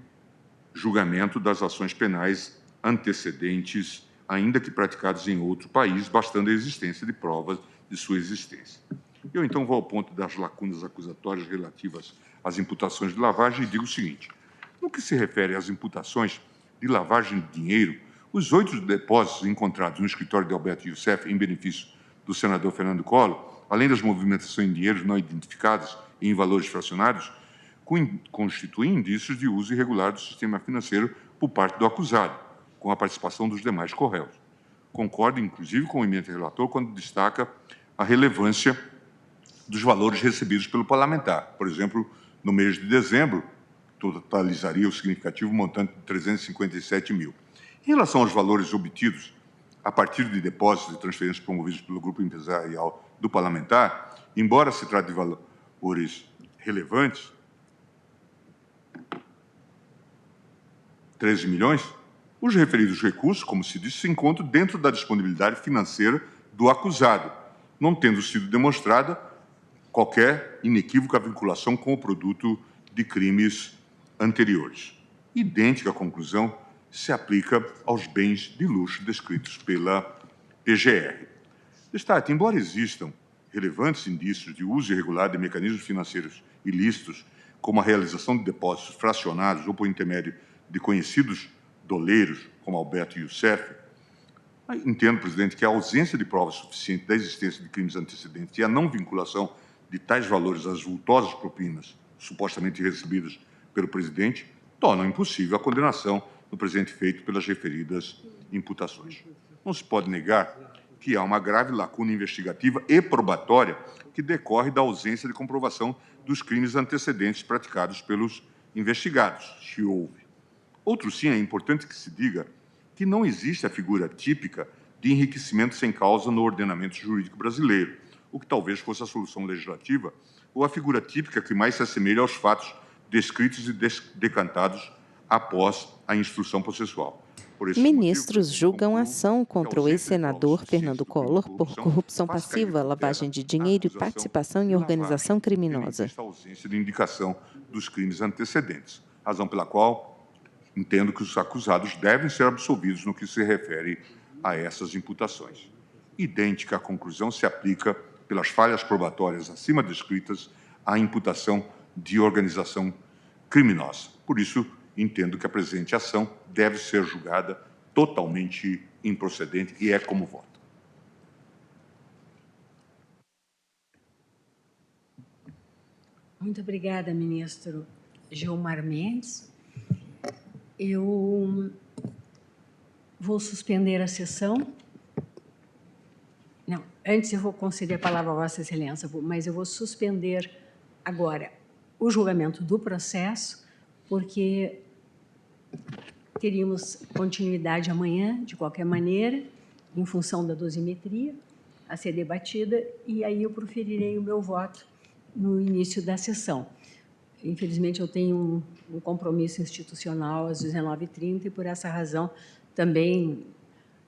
julgamento das ações penais antecedentes, ainda que praticadas em outro país, bastando a existência de provas de sua existência. Eu, então, vou ao ponto das lacunas acusatórias relativas às imputações de lavagem e digo o seguinte: no que se refere às imputações de lavagem de dinheiro, os 8 depósitos encontrados no escritório de Alberto Youssef em benefício do senador Fernando Collor, além das movimentações em dinheiros não identificados e em valores fracionados, constituem indícios de uso irregular do sistema financeiro por parte do acusado, com a participação dos demais corréus. Concordo, inclusive, com o eminente relator quando destaca a relevância dos valores recebidos pelo parlamentar. Por exemplo, no mês de dezembro, totalizaria o significativo montante de 357 mil. Em relação aos valores obtidos a partir de depósitos e transferências promovidos pelo grupo empresarial do parlamentar, embora se trate de valores relevantes, 13 milhões, os referidos recursos, como se disse, se encontram dentro da disponibilidade financeira do acusado, não tendo sido demonstrada qualquer inequívoca vinculação com o produto de crimes anteriores. Idêntica conclusão se aplica aos bens de luxo descritos pela PGR. Destaque, embora existam relevantes indícios de uso irregular de mecanismos financeiros ilícitos, como a realização de depósitos fracionados ou por intermédio de conhecidos doleiros, como Alberto Youssef, entendo, presidente, que a ausência de provas suficientes da existência de crimes antecedentes e a não vinculação de tais valores às vultosas propinas supostamente recebidas pelo presidente tornam impossível a condenação do presente feito pelas referidas imputações. Não se pode negar que há uma grave lacuna investigativa e probatória que decorre da ausência de comprovação dos crimes antecedentes praticados pelos investigados, se houve. Outro sim, é importante que se diga que não existe a figura típica de enriquecimento sem causa no ordenamento jurídico brasileiro, o que talvez fosse a solução legislativa, ou a figura típica que mais se assemelha aos fatos descritos e decantados após a instrução processual. Ministros julgam ação contra o ex-senador Fernando Collor por corrupção passiva, lavagem de dinheiro e participação em organização criminosa. A ausência de indicação dos crimes antecedentes, razão pela qual entendo que os acusados devem ser absolvidos no que se refere a essas imputações. Idêntica conclusão se aplica, pelas falhas probatórias acima descritas, à imputação de organização criminosa. Por isso, entendo que a presente ação deve ser julgada totalmente improcedente e é como voto. Muito obrigada, ministro Gilmar Mendes. Eu vou suspender a sessão. Não, antes eu vou conceder a palavra a Vossa Excelência, mas eu vou suspender agora o julgamento do processo, porque teríamos continuidade amanhã, de qualquer maneira, em função da dosimetria a ser debatida, e aí eu proferirei o meu voto no início da sessão. Infelizmente, eu tenho um compromisso institucional às 19h30 e, por essa razão, também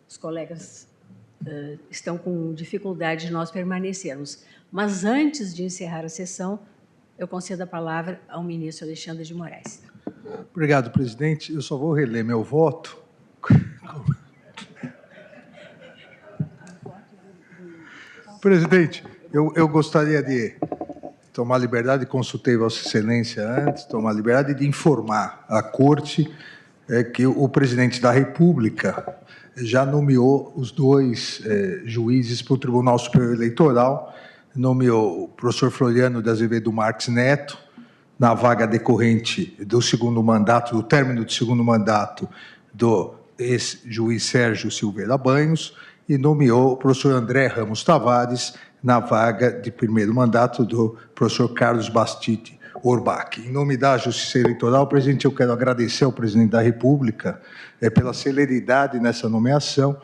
os colegas estão com dificuldade de nós permanecermos. Mas, antes de encerrar a sessão, eu concedo a palavra ao ministro Alexandre de Moraes. Obrigado, presidente. Eu só vou reler meu voto. Presidente, eu gostaria de tomar liberdade, consultei Vossa Excelência antes, tomar liberdade de informar a Corte que o presidente da República já nomeou os dois juízes para o Tribunal Superior Eleitoral, nomeou o professor Floriano de Azevedo Marques Neto, na vaga decorrente do segundo mandato, do término do segundo mandato do ex-juiz Sérgio Silveira Banhos, e nomeou o professor André Ramos Tavares na vaga de primeiro mandato do professor Carlos Bastide Orbach. Em nome da Justiça Eleitoral, presidente, eu quero agradecer ao presidente da República pela celeridade nessa nomeação,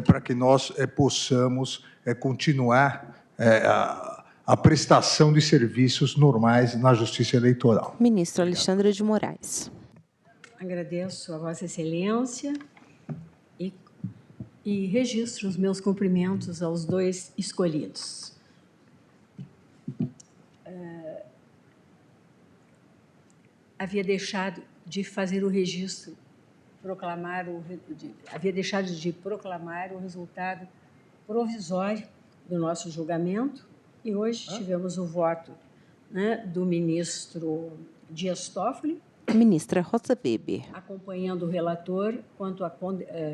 para que nós possamos continuar a prestação de serviços normais na Justiça Eleitoral. Ministro Alexandre de Moraes. Agradeço a Vossa Excelência e registro os meus cumprimentos aos dois escolhidos. Havia deixado de fazer o registro, havia deixado de proclamar o resultado provisório do nosso julgamento, e hoje tivemos o voto, do ministro Dias Toffoli, Ministra Rosa Weber. Acompanhando o relator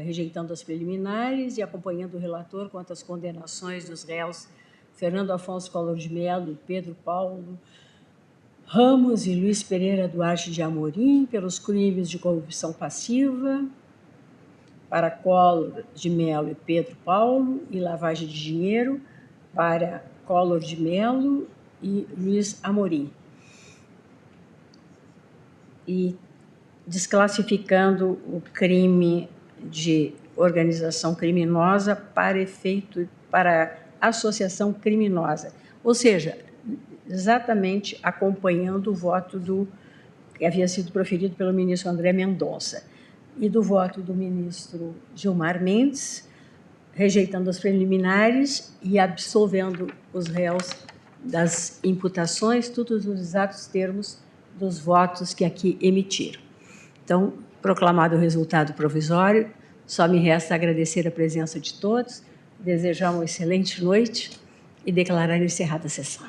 rejeitando as preliminares e acompanhando o relator quanto às condenações dos réus Fernando Afonso Collor de Mello, Pedro Paulo Ramos e Luiz Pereira Duarte de Amorim pelos crimes de corrupção passiva, para Collor de Mello e Pedro Paulo, e lavagem de dinheiro para Collor de Mello e Luiz Amorim. E desclassificando o crime de organização criminosa para associação criminosa. Ou seja, exatamente acompanhando o voto que havia sido proferido pelo ministro André Mendonça e do voto do ministro Gilmar Mendes, rejeitando as preliminares e absolvendo os réus das imputações, todos os exatos termos dos votos que aqui emitiram. Então, proclamado o resultado provisório, só me resta agradecer a presença de todos, desejar uma excelente noite e declarar encerrada a sessão.